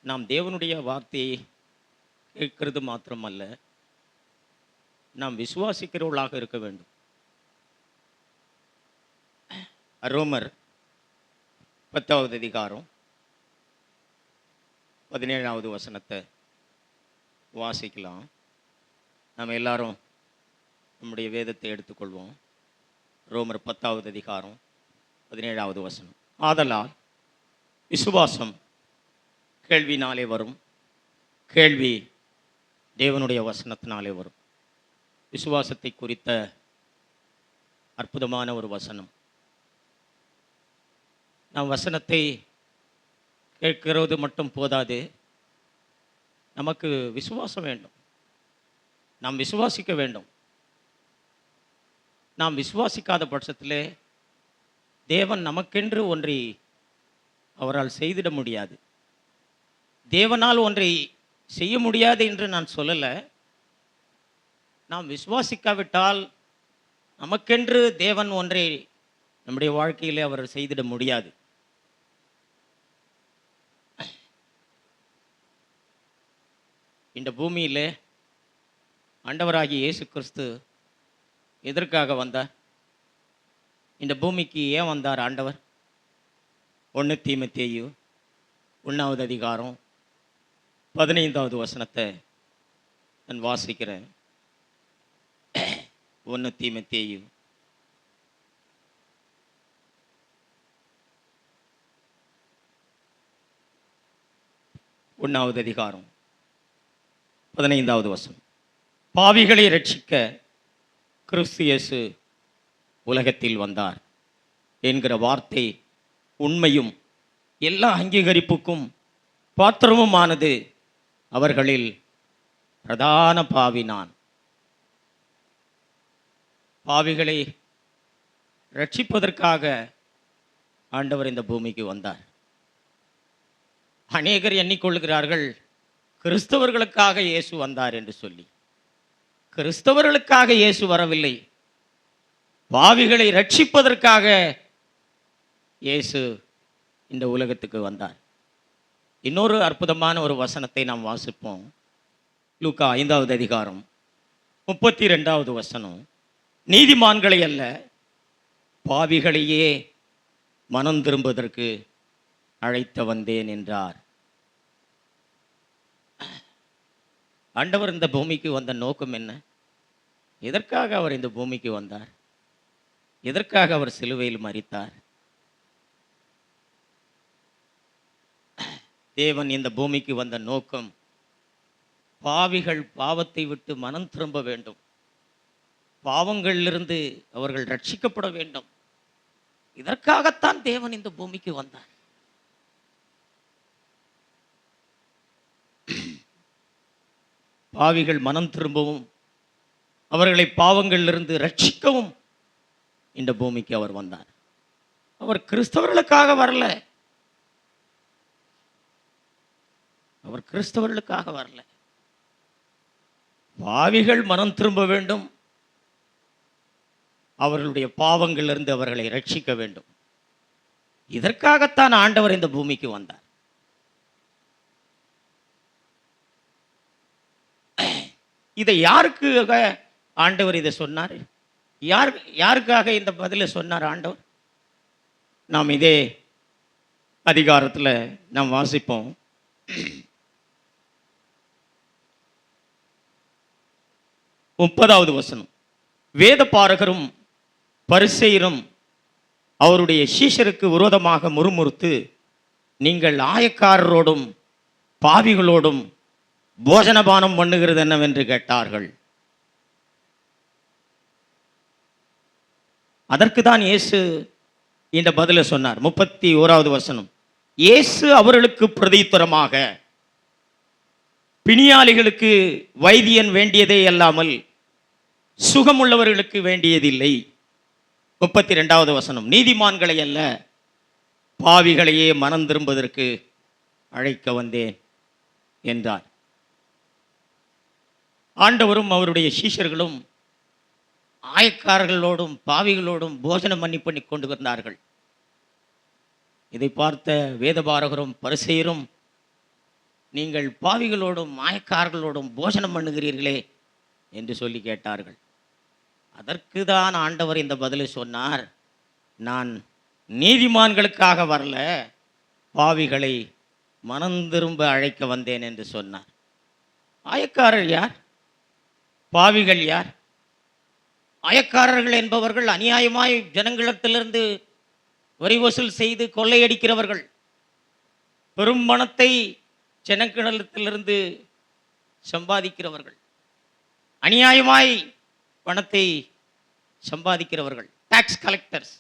நாம் தேவனுடைய வார்த்தையை கேட்கிறது மாத்திரமல்ல, நாம் விசுவாசிக்கிறவர்களாக இருக்க வேண்டும். ரோமர் 10வது அதிகாரம் 17வது வசனத்தை வாசிக்கலாம். நம்ம எல்லாரும் நம்முடைய வேதத்தை எடுத்துக்கொள்வோம். ரோமர் 10வது அதிகாரம் 17வது வசனம். ஆதலால் விசுவாசம் கேள்வினாலே வரும், கேள்வி தேவனுடைய வசனத்தினாலே வரும். விசுவாசத்தை குறித்த அற்புதமான ஒரு வசனம். நாம் வசனத்தை கேட்கிறது மட்டும் போதாது, நமக்கு விசுவாசம் வேண்டும். நாம் விசுவாசிக்க வேண்டும். நாம் விசுவாசிக்காத பட்சத்திலே தேவன் நமக்கென்று ஒன்றை அவரால் செய்திட முடியாது. தேவனால் ஒன்றை செய்ய முடியாது என்று நான் சொல்லலை. நாம் விசுவாசிக்காவிட்டால் நமக்கென்று தேவன் ஒன்றை நம்முடைய வாழ்க்கையிலே அவர் செய்திட முடியாது. இந்த பூமியிலே ஆண்டவராகிய இயேசு கிறிஸ்து எதற்காக வந்தார்? இந்த பூமிக்கு ஏன் வந்தார் ஆண்டவர்? 1 தீமோத்தேயு 1வது அதிகாரம் 15வது வசனத்தை நான் வாசிக்கிறேன். 1 தீமோத்தேயு 1வது அதிகாரம் 15வது வசனம். பாவிகளை ரட்சிக்க கிறிஸ்து இயேசு உலகத்தில் வந்தார் என்கிற வார்த்தை உண்மையும் எல்லா அங்கீகரிப்புக்கும் பாத்திரமுமானது. அவர்களில் பிரதான பாவி நான். பாவிகளை ரட்சிப்பதற்காக ஆண்டவர் இந்த பூமிக்கு வந்தார். அநேகர் எண்ணிக்கொள்கிறார்கள் கிறிஸ்தவர்களுக்காக இயேசு வந்தார் என்று சொல்லி. கிறிஸ்தவர்களுக்காக இயேசு வரவில்லை, பாவிகளை ரட்சிப்பதற்காக இயேசு இந்த உலகத்துக்கு வந்தார். இன்னொரு அற்புதமான ஒரு வசனத்தை நாம் வாசிப்போம். லூக்கா 5வது அதிகாரம் 32வது வசனம். நீதிமான்களை அல்ல, பாவிகளையே மனம் திரும்புவதற்கு அழைத்து வந்தேன் என்றார். ஆண்டவர் இந்த பூமிக்கு வந்த நோக்கம் என்ன? எதற்காக அவர் இந்த பூமிக்கு வந்தார்? எதற்காக அவர் சிலுவையில் மரித்தார்? தேவன் இந்த பூமிக்கு வந்த நோக்கம், பாவிகள் பாவத்தை விட்டு மனம் திரும்ப வேண்டும், பாவங்களிலிருந்து அவர்கள் ரட்சிக்கப்பட வேண்டும். இதற்காகத்தான் தேவன் இந்த பூமிக்கு வந்தார். பாவிகள் மனம் திரும்பவும் அவர்களை பாவங்களிலிருந்து ரட்சிக்கவும் இந்த பூமிக்கு அவர் வந்தார். அவர் கிறிஸ்தவர்களுக்காக வரல. அவர் கிறிஸ்தவர்களுக்காக வரல. பாவிகள் மனம் திரும்ப வேண்டும், அவர்களுடைய பாவங்களிலிருந்து அவர்களை ரட்சிக்க வேண்டும். இதற்காகத்தான் ஆண்டவர் இந்த பூமிக்கு வந்தார். இதை யாருக்காக ஆண்டவர் இதை சொன்னார்? யாருக்காக இந்த பதிலை சொன்னார் ஆண்டவர்? நாம் இதே அதிகாரத்தில் நாம் வாசிப்போம். 30வது வசனம். வேத பாரகரும் பரிசேயரும் அவருடைய சீஷருக்கு விரோதமாக முறுமுறுத்து, நீங்கள் ஆயக்காரரோடும் பாவிகளோடும் போஜனபானம் பண்ணுகிறது என்னவென்று கேட்டார்கள். அதற்கு தான் இயேசு இந்த பதிலை சொன்னார். 31வது வசனம். இயேசு அவர்களுக்கு பிரதியுத்தரமாக, பிணியாளிகளுக்கு வைத்தியன் வேண்டியதே அல்லாமல் சுகமுள்ளவர்களுக்கு வேண்டியதில்லை. 32வது வசனம். நீதிமான்களை அல்ல, பாவிகளையே மனம் திரும்புவதற்கு அழைக்க வந்தேன் என்றார். ஆண்டவரும் அவருடைய சீஷர்களும் ஆயக்காரர்களோடும் பாவிகளோடும் போஜனம் பண்ணி கொண்டு வந்தார்கள். இதை பார்த்த வேதபாரகரும் பரிசேயரும் நீங்கள் பாவிகளோடும் மாயக்காரர்களோடும் போஜனம் பண்ணுகிறீர்களே என்று சொல்லி கேட்டார்கள். அதற்கு தான் ஆண்டவர் இந்த பதிலை சொன்னார், நான் நீதிமான்களுக்காக வரல, பாவிகளை மனம் திரும்ப அழைக்க வந்தேன் என்று சொன்னார். ஆயக்காரர் யார்? பாவிகள் யார்? ஆயக்காரர்கள் என்பவர்கள் அநியாயமாய் ஜனங்களிடத்திலிருந்து வரி வசூல் செய்து கொள்ளையடிக்கிறவர்கள், பெரும் பணத்தை ஜனங்களிடத்திலிருந்து சம்பாதிக்கிறவர்கள், அநியாயமாய் பணத்தை சம்பாதிக்கிறவர்கள், டாக்ஸ் கலெக்டர்ஸ்.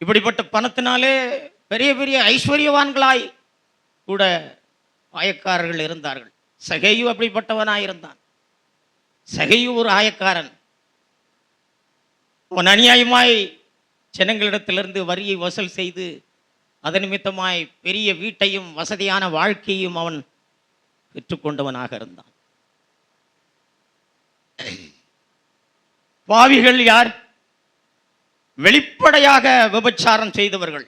இப்படிப்பட்ட பணத்தினாலே பெரிய பெரிய ஐஸ்வர்யவான்களாய் கூட ஆயக்காரர்கள் இருந்தார்கள். சகேயு அப்படிப்பட்டவனாயிருந்தான். சகேயு ஒரு ஆயக்காரன். அவன் அநியாயமாய் ஜனங்களிடத்திலிருந்து வரியை வசூல் செய்து அதன் நிமித்தமாய் பெரிய வீட்டையும் வசதியான வாழ்க்கையும் அவன் பெற்றுக்கொண்டவனாக இருந்தான். பாவிகள் யார்? வெளிப்படையாக விபச்சாரம் செய்தவர்கள்,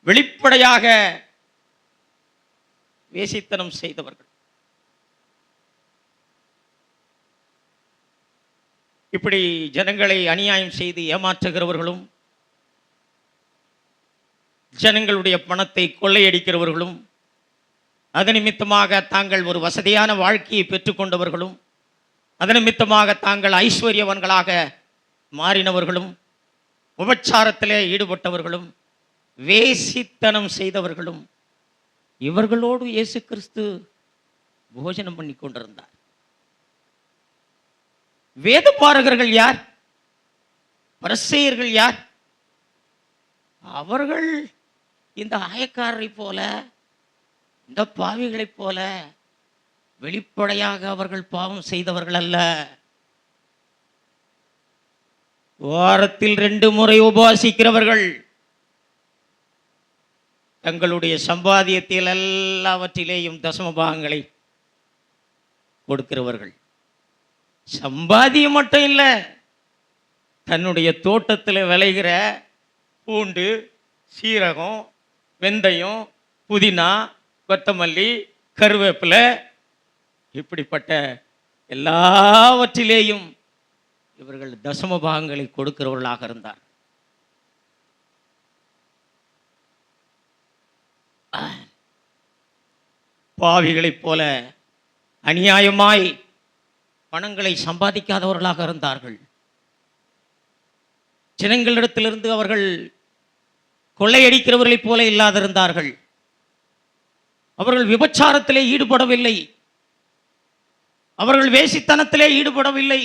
வெளிப்படையாக வேசித்தனம் செய்தவர்கள். இப்படி ஜனங்களை அநியாயம் செய்து ஏமாற்றுகிறவர்களும், ஜனங்களுடைய பணத்தை கொள்ளையடிக்கிறவர்களும், அதன் நிமித்தமாக தாங்கள் ஒரு வசதியான வாழ்க்கையை பெற்றுக்கொண்டவர்களும், அதன் நிமித்தமாக தாங்கள் ஐஸ்வர்யவன்களாக மாறினவர்களும், விபச்சாரத்திலே ஈடுபட்டவர்களும், வேசித்தனம் செய்தவர்களும், இவர்களோடு இயேசு கிறிஸ்து போஜனம் பண்ணி கொண்டிருந்தார். வேத பாரகர்கள் யார்? பரிசேயர்கள் யார்? அவர்கள் இந்த ஆயக்காரரை போல, இந்த பாவிகளைப் போல வெளிப்படையாக அவர்கள் பாவம் செய்தவர்கள் அல்ல. வாரத்தில் 2 முறை உபவாசிக்கிறவர்கள், தங்களுடைய சம்பாதியத்தில் எல்லாவற்றிலேயும் தசம பாகங்களை கொடுக்கிறவர்கள். சம்பாதியம் மட்டும் இல்லை, தன்னுடைய தோட்டத்தில் விளைகிற பூண்டு, சீரகம், வெந்தயம், புதினா, கொத்தமல்லி, கருவேப்பிலை, இப்படிப்பட்ட எல்லாவற்றிலேயும் இவர்கள் தசம பாகங்களை கொடுக்கிறவர்களாக இருந்தார். பாவிகளைப் போல அநியாயமாய் பணங்களை சம்பாதிக்காதவர்களாக இருந்தார்கள். ஜனங்களிடத்திலிருந்து அவர்கள் கொள்ளையடிக்கிறவர்களைப் போல இல்லாதிருந்தார்கள். அவர்கள் விபச்சாரத்திலே ஈடுபடவில்லை, அவர்கள் வேசித்தனத்திலே ஈடுபடவில்லை,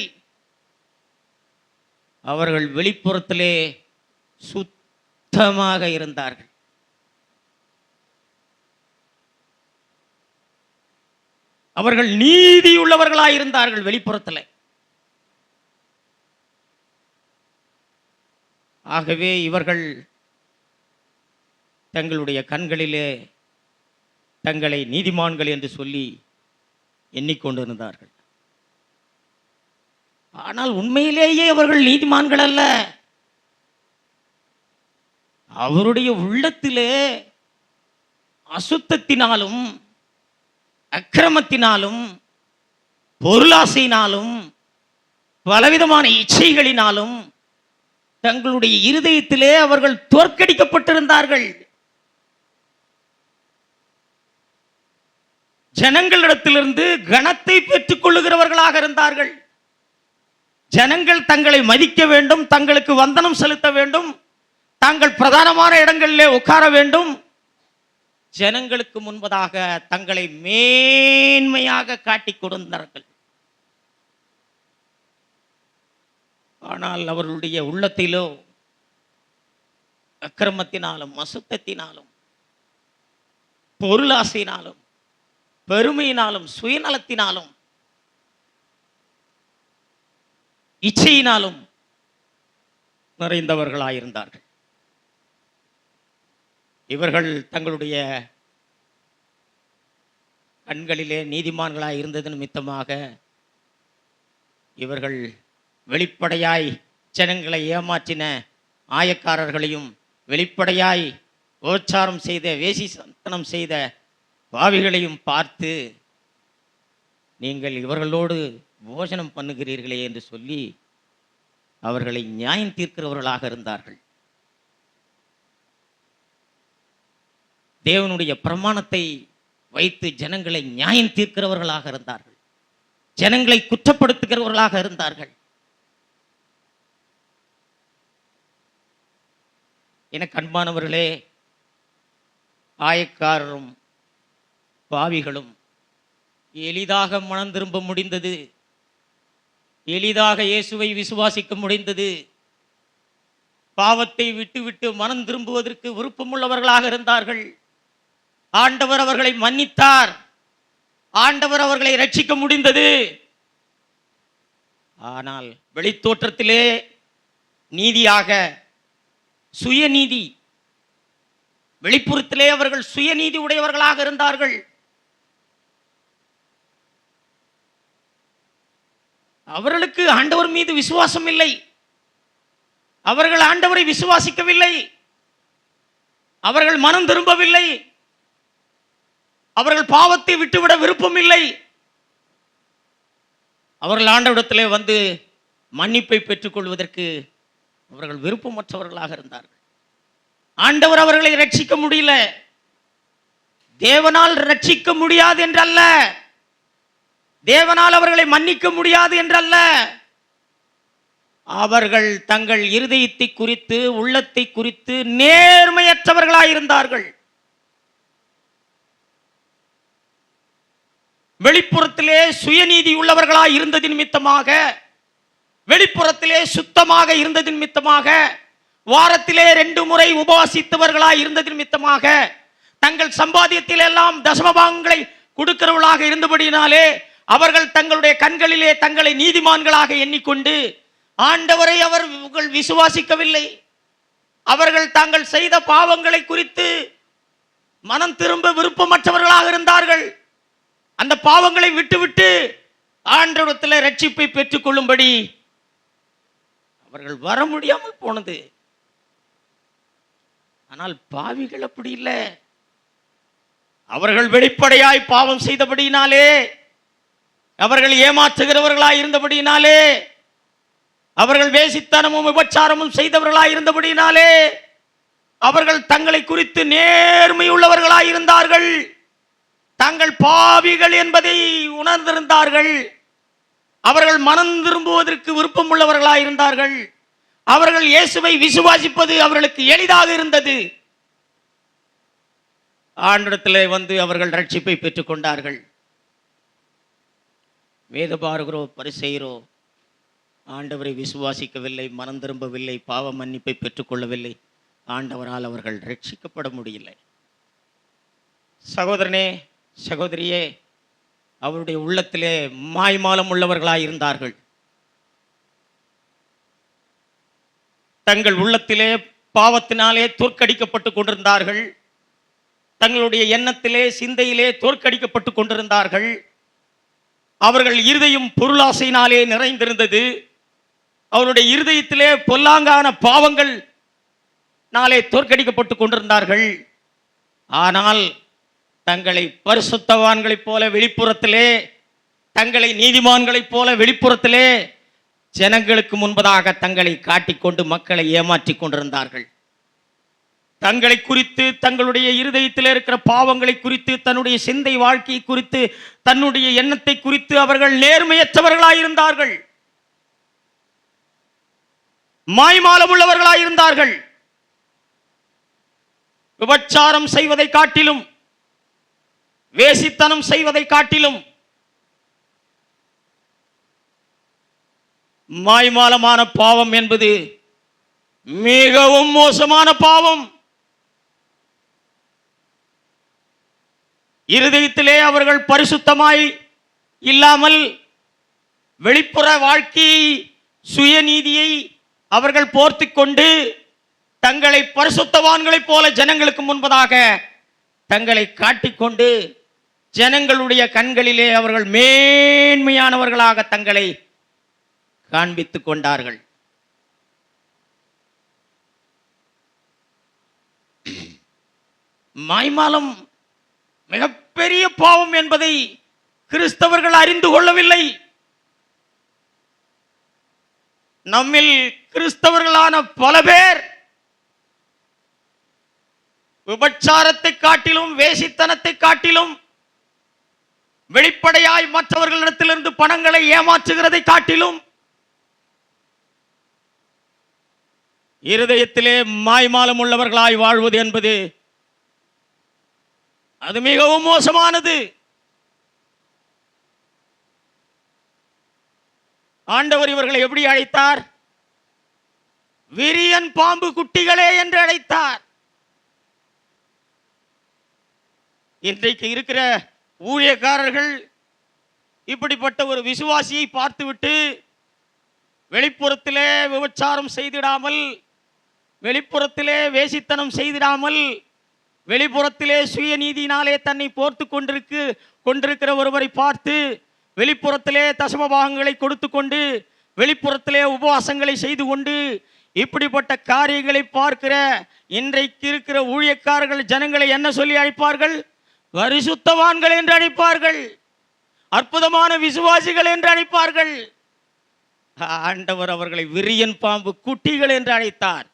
அவர்கள் வெளிப்புறத்திலே சுத்தமாக இருந்தார்கள். அவர்கள் நீதியுள்ளவர்களாயிருந்தார்கள் வெளிப்புறத்தில். ஆகவே இவர்கள் தங்களுடைய கண்களிலே தங்களை நீதிமான்கள் என்று சொல்லி எண்ணிக்கொண்டிருந்தார்கள். ஆனால் உண்மையிலேயே அவர்கள் நீதிமான்கள் அல்ல. அவருடைய உள்ளத்திலே அசுத்தத்தினாலும், அக்கிரமத்தினாலும், பொருளாசையினாலும், பலவிதமான இச்சைகளினாலும் தங்களுடைய இருதயத்திலே அவர்கள் தோற்கடிக்கப்பட்டிருந்தார்கள். ஜனங்களிடத்திலிருந்து கனத்தை பெற்றுக் கொள்ளுகிறவர்களாக இருந்தார்கள். ஜனங்கள் தங்களை மதிக்க வேண்டும், தங்களுக்கு வந்தனம் செலுத்த வேண்டும், தாங்கள் பிரதானமான இடங்களிலே உட்கார வேண்டும், ஜனங்களுக்கு முன்பதாக தங்களை மேன்மையாக காட்டிக் கொடுத்தார்கள். ஆனால் அவர்களுடைய உள்ளத்திலோ அக்கிரமத்தினாலும், அசுத்தத்தினாலும், பொருளாசையினாலும், பெருமையினாலும், சுயநலத்தினாலும், இச்சையினாலும் நிறைந்தவர்களாயிருந்தார்கள். இவர்கள் தங்களுடைய கண்களிலே நீதிமான்களாய் இருந்தது நிமித்தமாக இவர்கள் வெளிப்படையாய் ஜனங்களை ஏமாற்றின ஆயக்காரர்களையும், வெளிப்படையாய் உபச்சாரம் செய்த வேசி சந்தனம் செய்த பாவிகளையும் பார்த்து நீங்கள் இவர்களோடு போஜனம் பண்ணுகிறீர்களே என்று சொல்லி அவர்களை நியாயம் தீர்க்கிறவர்களாக இருந்தார்கள். தேவனுடைய பிரமாணத்தை வைத்து ஜனங்களை நியாயம் தீர்க்கிறவர்களாக இருந்தார்கள். ஜனங்களை குற்றப்படுத்துகிறவர்களாக இருந்தார்கள். எனக்கு அன்பானவர்களே, ஆயக்காரரும் பாவிகளும் எளிதாக மனம் திரும்ப முடிந்தது. எளிதாக இயேசுவை விசுவாசிக்க முடிந்தது. பாவத்தை விட்டுவிட்டு மனம் திரும்புவதற்கு விருப்பமுள்ளவர்களாக இருந்தார்கள். ஆண்டவர் அவர்களை மன்னித்தார். ஆண்டவர் அவர்களை ரட்சிக்க முடிந்தது. ஆனால் வெளித்தோற்றத்திலே நீதியாக சுயநீதி, வெளிப்புறத்திலே அவர்கள் சுயநீதி உடையவர்களாக இருந்தார்கள். அவர்களுக்கு ஆண்டவர் மீது விசுவாசம் இல்லை. அவர்கள் ஆண்டவரை விசுவாசிக்கவில்லை. அவர்கள் மனம் திரும்பவில்லை. அவர்கள் பாவத்தை விட்டுவிட விருப்பம் இல்லை. அவர்கள் ஆண்டவரிடத்திலே வந்து மன்னிப்பை பெற்றுக்கொள்வதற்கு அவர்கள் விருப்பமற்றவர்களாக இருந்தார்கள். ஆண்டவர் அவர்களை ரட்சிக்க முடியல. தேவனால் ரட்சிக்க முடியாது என்றல்ல, தேவனால் அவர்களை மன்னிக்க முடியாது என்றல்ல, அவர்கள் தங்கள் இருதயத்தை குறித்து உள்ளத்தை குறித்து நேர்மையற்றவர்களாயிருந்தார்கள். வெளிப்புறத்திலே சுயநீதி உள்ளவர்களாய் இருந்தது நிமித்தமாக, வெளிப்புறத்திலே சுத்தமாக இருந்தது நிமித்தமாக, வாரத்திலே 2 முறை உபவாசித்தவர்களாய் இருந்தது நிமித்தமாக, தங்கள் சம்பாத்தியத்தில் எல்லாம் தசமபாகங்களை கொடுக்கிறவர்களாக இருந்தபடியினாலே அவர்கள் தங்களுடைய கண்களிலே தங்களை நீதிமான்களாக எண்ணிக்கொண்டு ஆண்டவரை அவர்கள் விசுவாசிக்கவில்லை. அவர்கள் தாங்கள் செய்த பாவங்களை குறித்து மனம் திரும்ப விருப்பமற்றவர்களாக இருந்தார்கள். அந்த பாவங்களை விட்டுவிட்டு ஆண்டவரிடத்தில் ரட்சிப்பை பெற்றுக் கொள்ளும்படி அவர்கள் வர முடியாமல் போனது. ஆனால் பாவிகள் அப்படி இல்லை. அவர்கள் வெளிப்படையாய் பாவம் செய்தபடியினாலே, அவர்கள் ஏமாற்றுகிறவர்களாய் இருந்தபடியினாலே, அவர்கள் வேசித்தனமும் விபச்சாரமும் செய்தவர்களாய் இருந்தபடியினாலே அவர்கள் தங்களை குறித்து நேர்மையுள்ளவர்களாய் இருந்தார்கள். தாங்கள் பாவிகள் என்பதை உணர்ந்திருந்தார்கள். அவர்கள் மனம் திரும்புவதற்கு விருப்பம் உள்ளவர்களாய் இருந்தார்கள். அவர்கள் இயேசுவை விசுவாசிப்பது அவர்களுக்கு எளிதாக இருந்தது. ஆண்டவரிடத்திலே வந்து அவர்கள் ரட்சிப்பை பெற்றுக் கொண்டார்கள். வேதபாரகரோ பரிசேயரோ ஆண்டவரை விசுவாசிக்கவில்லை, மனம் திரும்பவில்லை, பாவ மன்னிப்பை பெற்றுக்கொள்ளவில்லை. ஆண்டவரால் அவர்கள் ரட்சிக்கப்பட முடியலை. சகோதரனே, சகோதரியே, அவருடைய உள்ளத்திலே மாய்மாலம் உள்ளவர்களாய் இருந்தார்கள். தங்கள் உள்ளத்திலே பாவத்தினாலே தோற்கடிக்கப்பட்டு கொண்டிருந்தார்கள். தங்களுடைய எண்ணத்திலே சிந்தையிலே தோற்கடிக்கப்பட்டு கொண்டிருந்தார்கள். அவர்கள் இருதயம் பொருளாசையினாலே நிறைந்திருந்தது. அவருடைய இருதயத்திலே பொல்லாங்கான பாவங்கள் நாளே தோற்கடிக்கப்பட்டு கொண்டிருந்தார்கள். ஆனால் தங்களை பரிசுத்தவான்களைப் போல வெளிப்புறத்திலே, தங்களை நீதிமான்களைப் போல வெளிப்புறத்திலே ஜனங்களுக்கு முன்பதாக தங்களை காட்டிக்கொண்டு மக்களை ஏமாற்றி கொண்டிருந்தார்கள். தங்களை குறித்து, தங்களுடைய இருதயத்தில் இருக்கிற பாவங்களை குறித்து, தன்னுடைய சிந்தை வாழ்க்கையை குறித்து, தன்னுடைய எண்ணத்தை குறித்து அவர்கள் நேர்மையற்றவர்களாயிருந்தார்கள். மாய்மாலம் உள்ளவர்களாயிருந்தார்கள். விபச்சாரம் செய்வதை காட்டிலும், வேசித்தனம் செய்வதை காட்டிலும் மாய்மாலமான பாவம் என்பது மிகவும் மோசமான பாவம். இருதயத்திலே அவர்கள் பரிசுத்தமாய் இல்லாமல் வெளிப்புற வாழ்க்கையை, சுயநீதியை அவர்கள் போர்த்திக் கொண்டு தங்களை பரிசுத்தவான்களைப் போல ஜனங்களுக்கு முன்பதாக தங்களை காட்டிக்கொண்டு ஜனங்களுடைய கண்களிலே அவர்கள் மேன்மையானவர்களாக தங்களை காண்பித்துக் கொண்டார்கள். மாய்மாலம் மிகப்பெரிய பாவம் என்பதை கிறிஸ்தவர்கள் அறிந்து கொள்ளவில்லை. நம்மில் கிறிஸ்தவர்களான பல பேர் விபச்சாரத்தை காட்டிலும், வேசித்தனத்தை காட்டிலும், வெளிப்படையாய் மற்றவர்களிடத்திலிருந்து பணங்களை ஏமாற்றுகிறதை காட்டிலும், இருதயத்திலே மாய்மாலம் உள்ளவர்களாய் வாழ்வது என்பது அது மிகவும் மோசமானது. ஆண்டவர் இவர்களை எப்படி அழைத்தார்? விரியன் பாம்பு குட்டிகளே என்று அழைத்தார். இன்றைக்கு இருக்கிற ஊழியக்காரர்கள் இப்படிப்பட்ட ஒரு விசுவாசியை பார்த்துவிட்டு வெளிப்புறத்திலே விபச்சாரம் செய்திடாமல், வெளிப்புறத்திலே வேசித்தனம் செய்திடாமல், வெளிப்புறத்திலே சுயநீதியினாலே தன்னை போர்த்து கொண்டிருக்கிற ஒருவரை பார்த்து வெளிப்புறத்திலே தசம பாகங்களை கொடுத்து கொண்டு, வெளிப்புறத்திலே உபவாசங்களை செய்து கொண்டு, இப்படிப்பட்ட காரியங்களை பார்க்கிற இன்றைக்கு இருக்கிற ஊழியக்காரர்கள் ஜனங்களை என்ன சொல்லி அழைப்பார்கள்? பரிசுத்தவான்கள் என்று அழைப்பார்கள், அற்புதமான விசுவாசிகள் என்று அழைப்பார்கள். ஆண்டவர் அவர்களை விரியன் பாம்பு குட்டிகள் என்று அழைத்தார்.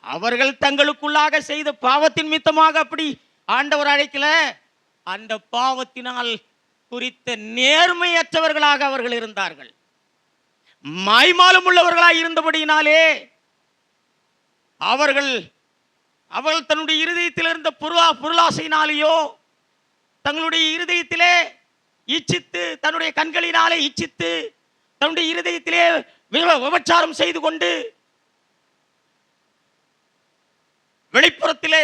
அவர்கள் தங்களுக்குள்ளாக செய்த பாவத்தின் மித்தமாக அப்படி ஆண்டவர் அழைக்கல. அந்த பாவத்தினால் குறித்த நேர்மையற்றவர்களாக அவர்கள் இருந்தார்கள். மாய்மாலம் உள்ளவர்களாக இருந்தபடியினாலே அவர்கள் தன்னுடைய இருதயத்தில் இருந்த பொருளாசையினாலேயோ, தங்களுடைய இருதயத்திலே இச்சித்து, தன்னுடைய கண்களினாலே இச்சித்து, தன்னுடைய இருதயத்திலே விபச்சாரம் செய்து கொண்டு, வெளிப்புறத்திலே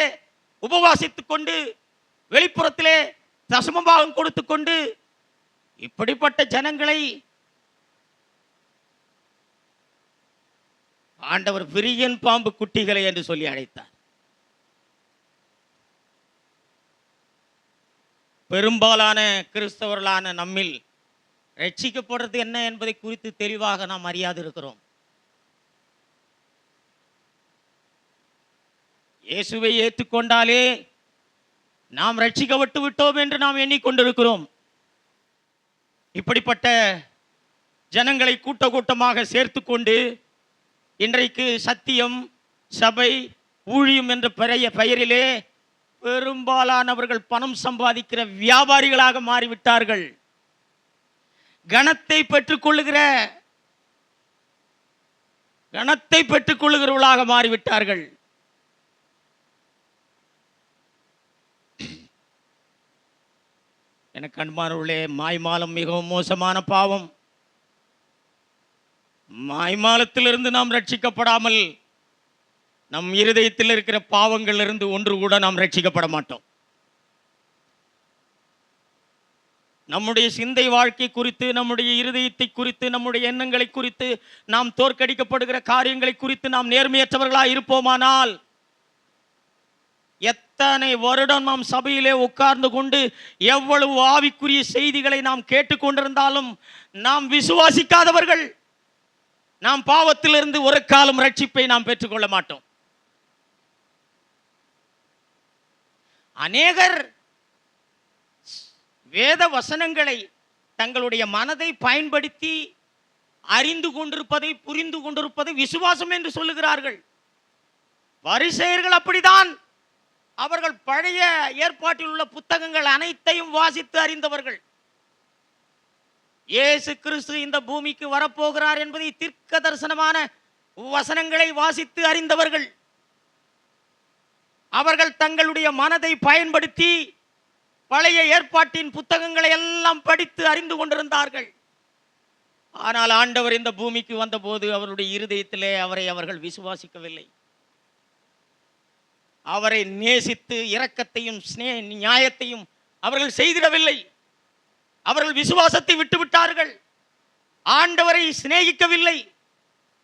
உபவாசித்துக் கொண்டு, வெளிப்புறத்திலே தசமபாகம் கொடுத்து கொண்டு, இப்படிப்பட்ட ஜனங்களை ஆண்டவர் விரியன் பாம்பு குட்டிகளை என்று சொல்லி அழைத்தார். பெரும்பாலான கிறிஸ்தவர்களான நம்மில் ரட்சிக்கப்படுறது என்ன என்பதை குறித்து தெளிவாக நாம் அறியாது இருக்கிறோம். இயேசுவை ஏற்றுக்கொண்டாலே நாம் ரட்சிக்கப்பட்டு விட்டோம் என்று நாம் எண்ணிக்கொண்டிருக்கிறோம். இப்படிப்பட்ட ஜனங்களை கூட்டமாக சேர்த்து கொண்டு இன்றைக்கு சத்தியம், சபை, ஊழியம் என்ற பெயரிலே பெரும்பாலானவர்கள் பணம் சம்பாதிக்கிற வியாபாரிகளாக மாறிவிட்டார்கள். கணத்தை பெற்றுக்கொள்ளுகிறவர்களாக மாறிவிட்டார்கள். எனக்கு அன்பானவர்களே, மாய்மாலம் மிகவும் மோசமான பாவம். மாய்மாலத்திலிருந்து நாம் ரட்சிக்கப்படாமல் நம் இருதயத்தில் இருக்கிற பாவங்களிலிருந்து ஒன்று கூட நாம் ரட்சிக்கப்பட மாட்டோம். நம்முடைய சிந்தை வாழ்க்கை குறித்து, நம்முடைய இருதயத்தை குறித்து, நம்முடைய எண்ணங்களை குறித்து, நாம் தோற்கடிக்கப்படுகிற காரியங்களை குறித்து நாம் நேர்மையற்றவர்களாக இருப்போமானால், எத்தனை வருடம் நாம் சபையிலே உட்கார்ந்து கொண்டு எவ்வளவு ஆவிக்குரிய செய்திகளை நாம் கேட்டுக்கொண்டிருந்தாலும் நாம் விசுவாசிக்காதவர்கள். நாம் பாவத்திலிருந்து ஒரு காலம் ரட்சிப்பை நாம் பெற்றுக்கொள்ள மாட்டோம். அநேகர் வேத வசனங்களை தங்களுடைய மனதை பயன்படுத்தி அறிந்து கொண்டிருப்பதை, புரிந்து கொண்டிருப்பதை விசுவாசம் என்று சொல்லுகிறார்கள். பரிசேயர்கள் அப்படிதான். அவர்கள் பழைய ஏற்பாட்டில் உள்ள புத்தகங்கள் அனைத்தையும் வாசித்து அறிந்தவர்கள். இயேசு கிறிஸ்து இந்த பூமிக்கு வரப்போகிறார் என்பதை தீர்க்க தரிசனமான வசனங்களை வாசித்து அறிந்தவர்கள். அவர்கள் தங்களுடைய மனதை பயன்படுத்தி பழைய ஏற்பாட்டின் புத்தகங்களை எல்லாம் படித்து அறிந்து கொண்டிருந்தார்கள். ஆனால் ஆண்டவர் இந்த பூமிக்கு வந்தபோது அவருடைய இருதயத்திலே அவரை அவர்கள் விசுவாசிக்கவில்லை. அவரை நேசித்து இரக்கத்தையும் நியாயத்தையும் அவர்கள் செய்திடவில்லை. அவர்கள் விசுவாசத்தை விட்டுவிட்டார்கள். ஆண்டவரை சிநேகிக்கவில்லை.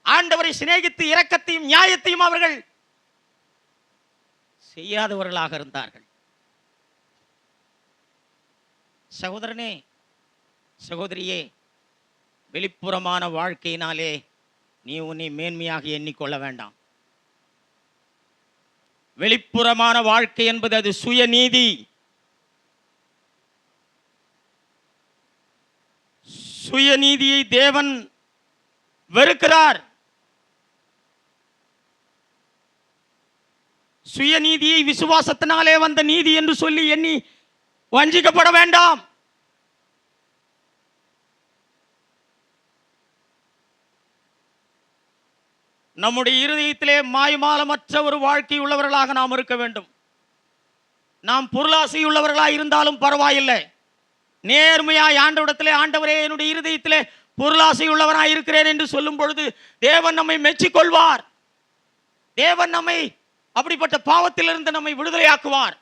ஆண்டவரை சிநேகித்து இரக்கத்தையும் நியாயத்தையும் அவர்கள் செய்யாதவர்களாக இருந்தார்கள். சகோதரனே, சகோதரியே, வெளிப்புறமான வாழ்க்கையினாலே நீ உன்னை மேன்மையாக எண்ணிக்கொள்ள வேண்டாம். வெளிப்புறமான வாழ்க்கை என்பது அது சுயநீதி. சுயநீதியை தேவன் வெறுக்கிறார். சுயநீதியை விசுவாசத்தினாலே வந்த நீதி என்று சொல்லி எண்ணி வஞ்சிக்கப்பட வேண்டாம். நம்முடைய இருதயத்திலே மாய்மாலமற்ற ஒரு வாழ்க்கை உள்ளவர்களாக நாம் இருக்க வேண்டும். நாம் பொருளாசை உள்ளவர்களாக இருந்தாலும் பரவாயில்லை, நேர்மையாய் ஆண்டவரிடத்திலே, ஆண்டவரே என்னுடைய இருதயத்திலே பொருளாசை உள்ளவனாய் இருக்கிறேன் என்று சொல்லும் பொழுது தேவன் நம்மை மெச்சிக்கொள்வார். தேவன் நம்மை அப்படிப்பட்ட பாவத்திலிருந்து நம்மை விடுதலையாக்குவார்.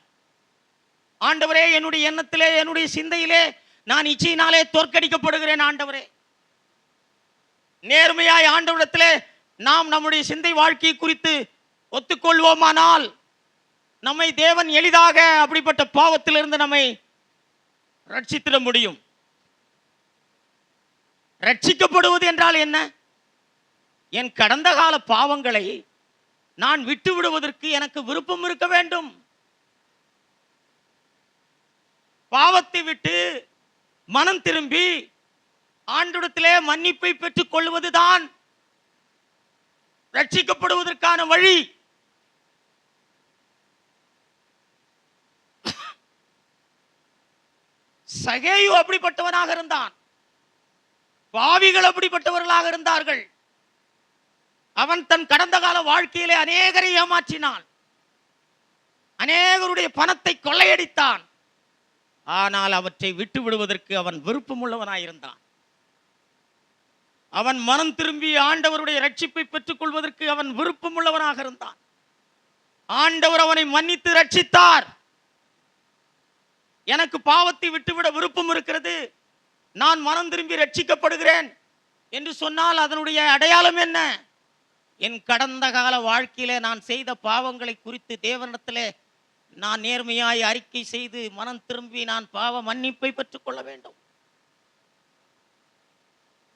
ஆண்டவரே என்னுடைய எண்ணத்திலே, என்னுடைய சிந்தையிலே நான் இச்சையினாலே தோற்கடிக்கப்படுகிறேன். ஆண்டவரே, நேர்மையாய் ஆண்டவரிடத்திலே நாம் நம்முடைய சிந்தை வாழ்க்கை குறித்து ஒத்துக்கொள்வோமானால் நம்மை தேவன் எளிதாக அப்படிப்பட்ட பாவத்திலிருந்து நம்மை ரட்சித்திட முடியும். ரட்சிக்கப்படுவது என்றால் என்ன? என் கடந்த கால பாவங்களை நான் விட்டு விடுவதற்கு எனக்கு விருப்பம் இருக்க வேண்டும். பாவத்தை விட்டு மனம் திரும்பி ஆண்டவரிடத்திலே மன்னிப்பை பெற்றுக் கொள்வதுதான் ரட்சிக்கப்படுவதற்கான வழி. சகேயு அப்படிப்பட்டவனாக இருந்தான். பாவிகள் அப்படிப்பட்டவர்களாக இருந்தார்கள். அவன் தன் கடந்த கால வாழ்க்கையிலே அநேகரை ஏமாற்றினான், அநேகருடைய பணத்தை கொள்ளையடித்தான். ஆனால் அவற்றை விட்டு விடுவதற்கு அவன் விருப்பமுள்ளவனாயிருந்தான். அவன் மனம் திரும்பி ஆண்டவருடைய ரட்சிப்பை பெற்றுக் கொள்வதற்கு அவன் விருப்பமுள்ளவனாக இருந்தான். ஆண்டவர் அவனை மன்னித்து ரட்சித்தார். எனக்கு பாவத்தை விட்டுவிட விருப்பம் இருக்கிறது, நான் மனம் திரும்பி ரட்சிக்கப்படுகிறேன் என்று சொன்னால் அதனுடைய அடையாளம் என்ன? என் கடந்த கால வாழ்க்கையிலே நான் செய்த பாவங்களை குறித்து தேவனிடத்திலே நான் நேர்மையாய் அறிக்கை செய்து மனம் திரும்பி நான் பாவ மன்னிப்பை பெற்றுக் கொள்ள வேண்டும்.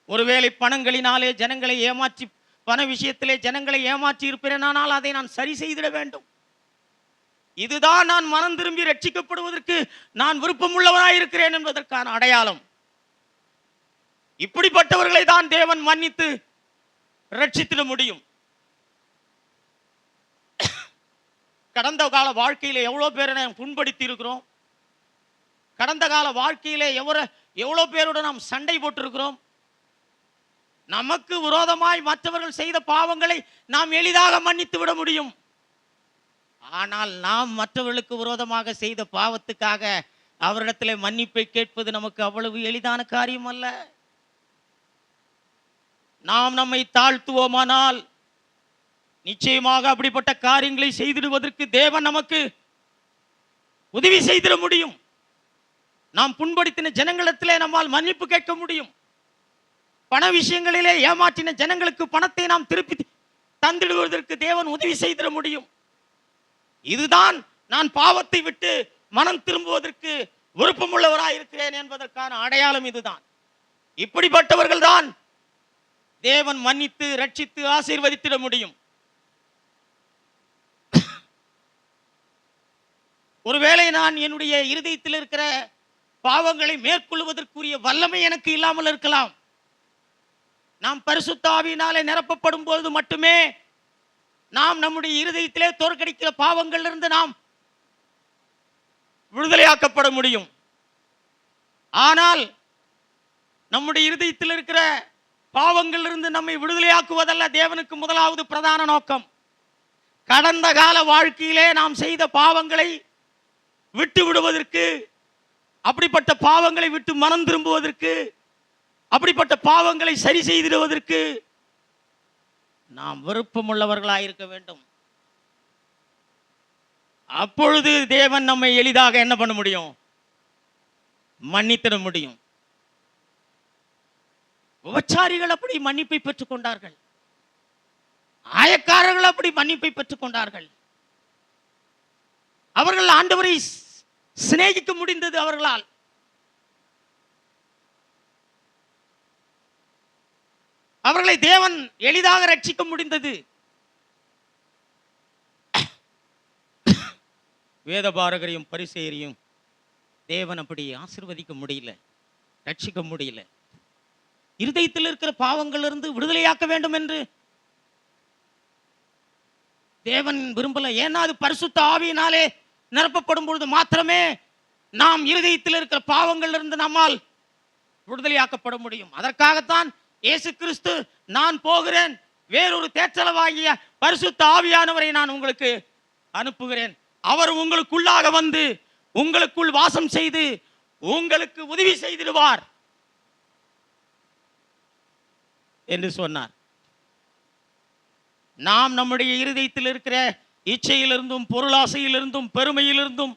ஒருவேளை பணங்களினாலே ஜனங்களை ஏமாற்றி, பண விஷயத்திலே ஜனங்களை ஏமாற்றி இருப்பேனானால் அதை நான் சரி செய்திட வேண்டும். இதுதான் நான் மனம் திரும்பி ரட்சிக்கப்படுவதற்கு நான் விருப்பமுள்ளவனாயிருக்கிறேன் என்பதற்கான அடையாளம். இப்படிப்பட்டவர்களை தான் தேவன் மன்னித்து ரட்சித்திட முடியும். கடந்த கால வாழ்க்கையில எவ்வளவு பேரை நாம் புண்படுத்தி இருக்கிறோம். கடந்த கால வாழ்க்கையிலே எவ்வளவு பேரோட நாம் சண்டை போட்டிருக்கிறோம். நமக்கு விரோதமாய் மற்றவர்கள் செய்த பாவங்களை நாம் எளிதாக மன்னித்து விட முடியும். ஆனால் நாம் மற்றவர்களுக்கு விரோதமாக செய்த பாவத்துக்காக அவரிடத்தில் மன்னிப்பை கேட்பது நமக்கு அவ்வளவு எளிதான காரியம் அல்ல. நாம் நம்மை தாழ்த்துவோமானால் நிச்சயமாக அப்படிப்பட்ட காரியங்களை செய்திடுவதற்கு தேவன் நமக்கு உதவி செய்திட முடியும். நாம் புண்படுத்தின ஜனங்களிடத்திலே நம்மால் மன்னிப்பு கேட்க முடியும். பண விஷயங்களிலே ஏமாற்றின ஜனங்களுக்கு பணத்தை நாம் திருப்பி தந்திடுவதற்கு தேவன் உதவி செய்திட முடியும். இதுதான் நான் பாவத்தை விட்டு மனம் திரும்புவதற்கு விருப்பமுள்ளவராக இருக்கிறேன் என்பதற்கான அடையாளம். இதுதான். இப்படிப்பட்டவர்கள் தான் தேவன் மன்னித்து ரட்சித்து ஆசீர்வதித்திட முடியும். ஒருவேளை நான் என்னுடைய இருதயத்தில் இருக்கிற பாவங்களை மேற்கொள்வதற்குரிய வல்லமை எனக்கு இல்லாமல் இருக்கலாம். நாம் பரிசுத்த ஆவியினாலே நிரப்பப்படும் போது மட்டுமே நாம் நம்முடைய இருதயத்திலே தோற்கடிக்கிற பாவங்களிலிருந்து நாம் விடுதலையாக்கப்பட முடியும். ஆனால் நம்முடைய இருதயத்தில் இருக்கிற பாவங்களிலிருந்து நம்மை விடுதலையாக்குவதல்ல தேவனுக்கு முதலாவது பிரதான நோக்கம். கடந்த கால வாழ்க்கையிலே நாம் செய்த பாவங்களை விட்டு விடுவதற்கு, அப்படிப்பட்ட பாவங்களை விட்டு மனம் திரும்புவதற்கு, அப்படிப்பட்ட பாவங்களை சரி செய்திடுவதற்கு நாம் விருப்பமுள்ளவர்களாக இருக்க வேண்டும். அப்பொழுது தேவன் நம்மை எளிதாக என்ன பண்ண முடியும்? மன்னித்திட முடியும். விபச்சாரிகள் அப்படி மன்னிப்பை பெற்றுக் கொண்டார்கள். ஆயக்காரர்கள் அப்படி மன்னிப்பை பெற்றுக் கொண்டார்கள். அவர்கள் ஆண்டவரை சிநேகிக்க முடிந்தது அவர்களால். அவர்களை தேவன் எளிதாக ரட்சிக்க முடிந்தது. வேதபாரகரையும் பரிசேயரையும் தேவன் அப்படி ஆசீர்வதிக்க முடியல, ரட்சிக்க முடியல. இருதயத்தில் இருக்கிற பாவங்களிலிருந்து விடுதலையாக்க வேண்டும் என்று தேவன் விரும்பல. ஏன்னா அது பரிசுத்த ஆவியினாலே நிரப்பப்படும் பொழுது மாத்திரமே நாம் இருதயத்தில் இருக்கிற பாவங்களிலிருந்து நம்மால் விடுதலையாக்கப்பட முடியும். அதற்காகத்தான் இயேசு கிறிஸ்து, நான் போகிறேன், வேறொரு தேற்றளவாகிய பரிசுத்த ஆவியானவரை நான் உங்களுக்கு அனுப்புகிறேன், அவர் உங்களுக்குள்ளாக வந்து உங்களுக்குள் வாசம் செய்து உங்களுக்கு உதவி செய்திடுவார் என்று சொன்னார். நாம் நம்முடைய இருதயத்தில் இருக்கிற இச்சையிலிருந்தும், பொருளாசையிலிருந்தும், பெருமையிலிருந்தும்,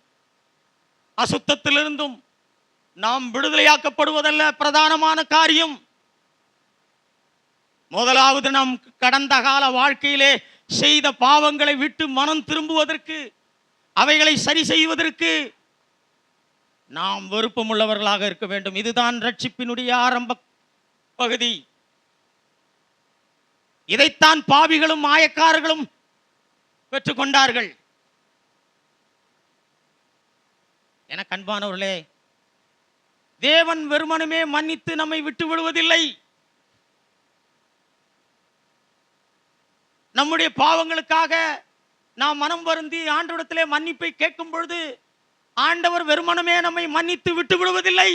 அசுத்தத்திலிருந்தும் நாம் விடுதலையாக்கப்படுவதல்ல பிரதானமான காரியம். முதலாவது நாம் கடந்த கால வாழ்க்கையிலே செய்த பாவங்களை விட்டு மனம் திரும்புவதற்கு, அவைகளை சரி செய்வதற்கு நாம் விருப்பமுள்ளவர்களாக இருக்க வேண்டும். இதுதான் ரட்சிப்பினுடைய ஆரம்ப பகுதி. இதைத்தான் பாவிகளும் மாயக்காரர்களும் பெற்றுக்கொண்டார்கள். என அன்பானவர்களே, தேவன் வெறுமனுமே மன்னித்து நம்மை விட்டு விடுவதில்லை. நம்முடைய பாவங்களுக்காக நாம் மனம் வருந்தி ஆண்டவரிடத்திலே மன்னிப்பை கேட்கும் பொழுது ஆண்டவர் வெறுமனமே நம்மை மன்னித்து விட்டு விடுவதில்லை.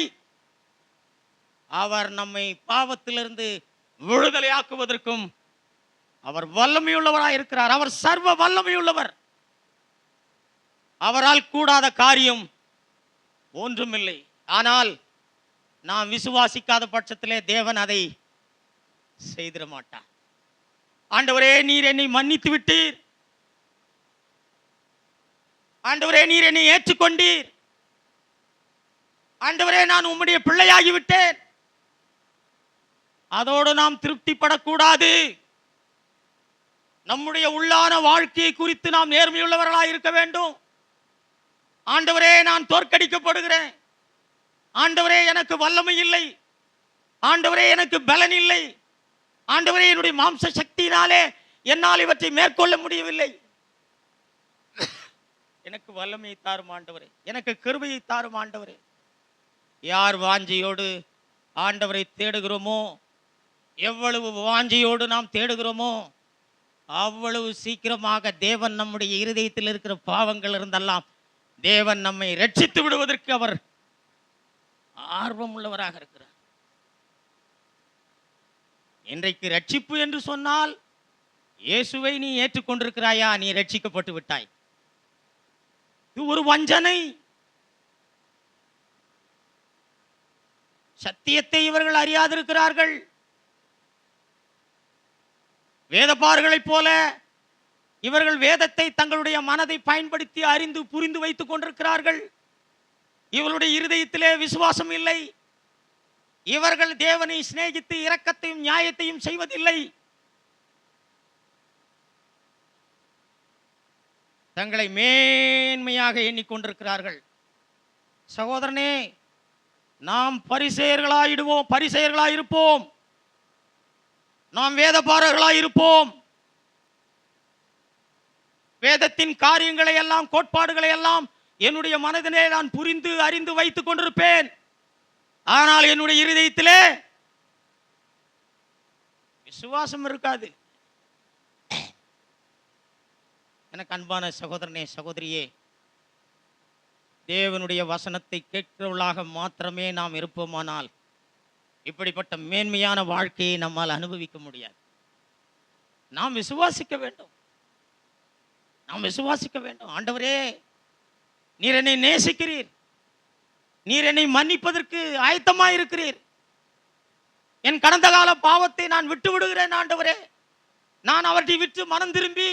அவர் நம்மை பாவத்திலிருந்து விடுதலையாக்குவதற்கும் அவர் வல்லமையுள்ளவராய் இருக்கிறார். அவர் சர்வ வல்லமையுள்ளவர். அவரால் கூடாத காரியம் ஒன்றுமில்லை. ஆனால் நாம் விசுவாசிக்காத பட்சத்திலே தேவன் அதை செய்திட மாட்டார். ஆண்டவரே, நீர் என்னை மன்னித்து விட்டீர், ஆண்டவரே நீர் என்னை ஏற்றுக்கொண்டீர், ஆண்டவரே நான் உம்முடைய பிள்ளையாகிவிட்டேன், அதோடு நாம் திருப்திப்படக்கூடாது. நம்முடைய உள்ளான வாழ்க்கையை குறித்து நாம் நேர்மையுள்ளவர்களாக இருக்க வேண்டும். ஆண்டவரே நான் தோற்கடிக்கப்படுகிறேன், ஆண்டவரே எனக்கு வல்லமை இல்லை, ஆண்டவரே எனக்கு பலன் இல்லை, ஆண்டவரே என்னுடைய மாம்ச சக்தியினாலே என்னால் இவற்றை மேற்கொள்ள முடியவில்லை, எனக்கு வல்லமையை தாரும் ஆண்டவரே, எனக்கு கிருபையை தாரும் ஆண்டவரே. யார் வாஞ்சையோடு ஆண்டவரை தேடுகிறோமோ, எவ்வளவு வாஞ்சையோடு நாம் தேடுகிறோமோ அவ்வளவு சீக்கிரமாக தேவன் நம்முடைய இருதயத்தில் இருக்கிற பாவங்கள் இருந்தெல்லாம் தேவன் நம்மை ரட்சித்து விடுவதற்கு அவர் ஆர்வம் உள்ளவராக இருக்கிறார். இன்றைக்கு ரட்சிப்பு என்று சொன்னால் இயேசுவை நீ ஏற்றுக்கொண்டிருக்கிறாயா, நீ ரட்சிக்கப்பட்டு விட்டாய். இது ஒரு வஞ்சனை. சத்தியத்தை இவர்கள் அறியாதிருக்கிறார்கள். வேதபாரர்களைப் போல இவர்கள் வேதத்தை தங்களுடைய மனதை பயன்படுத்தி அறிந்து புரிந்து வைத்துக் கொண்டிருக்கிறார்கள். இவருடைய இருதயத்திலே விசுவாசம் இல்லை. இவர்கள் தேவனை சிநேகித்து இரக்கத்தையும் நியாயத்தையும் செய்வதில்லை. தங்களை மேன்மையாக எண்ணிக்கொண்டிருக்கிறார்கள். சகோதரனே, நாம் பரிசேயர்களாயிருப்போம், நாம் வேதபாரர்களாயிருப்போம். வேதத்தின் காரியங்களை எல்லாம், கோட்பாடுகளை எல்லாம் என்னுடைய மனதிலே நான் புரிந்து அறிந்து வைத்துக் கொண்டிருப்பேன். ஆனால் என்னுடைய இருதயத்திலே விசுவாசம் இருக்காது. எனக்கு அன்பான சகோதரனே, சகோதரியே, தேவனுடைய வசனத்தை கேட்கிறவர்களாக மாத்திரமே நாம் இருப்போமானால் இப்படிப்பட்ட மேன்மையான வாழ்க்கையை நம்மால் அனுபவிக்க முடியாது. நாம் விசுவாசிக்க வேண்டும், நாம் விசுவாசிக்க வேண்டும். ஆண்டவரே, நீர் என்னை நேசிக்கிறீர், நீர் என்னை மன்னிப்பதற்கு ஆயத்தமாயிருக்கிறீர், என் கடந்த கால பாவத்தை நான் விட்டு விடுகிறேன் ஆண்டவரே, நான் அவற்றை விட்டு மனம் திரும்பி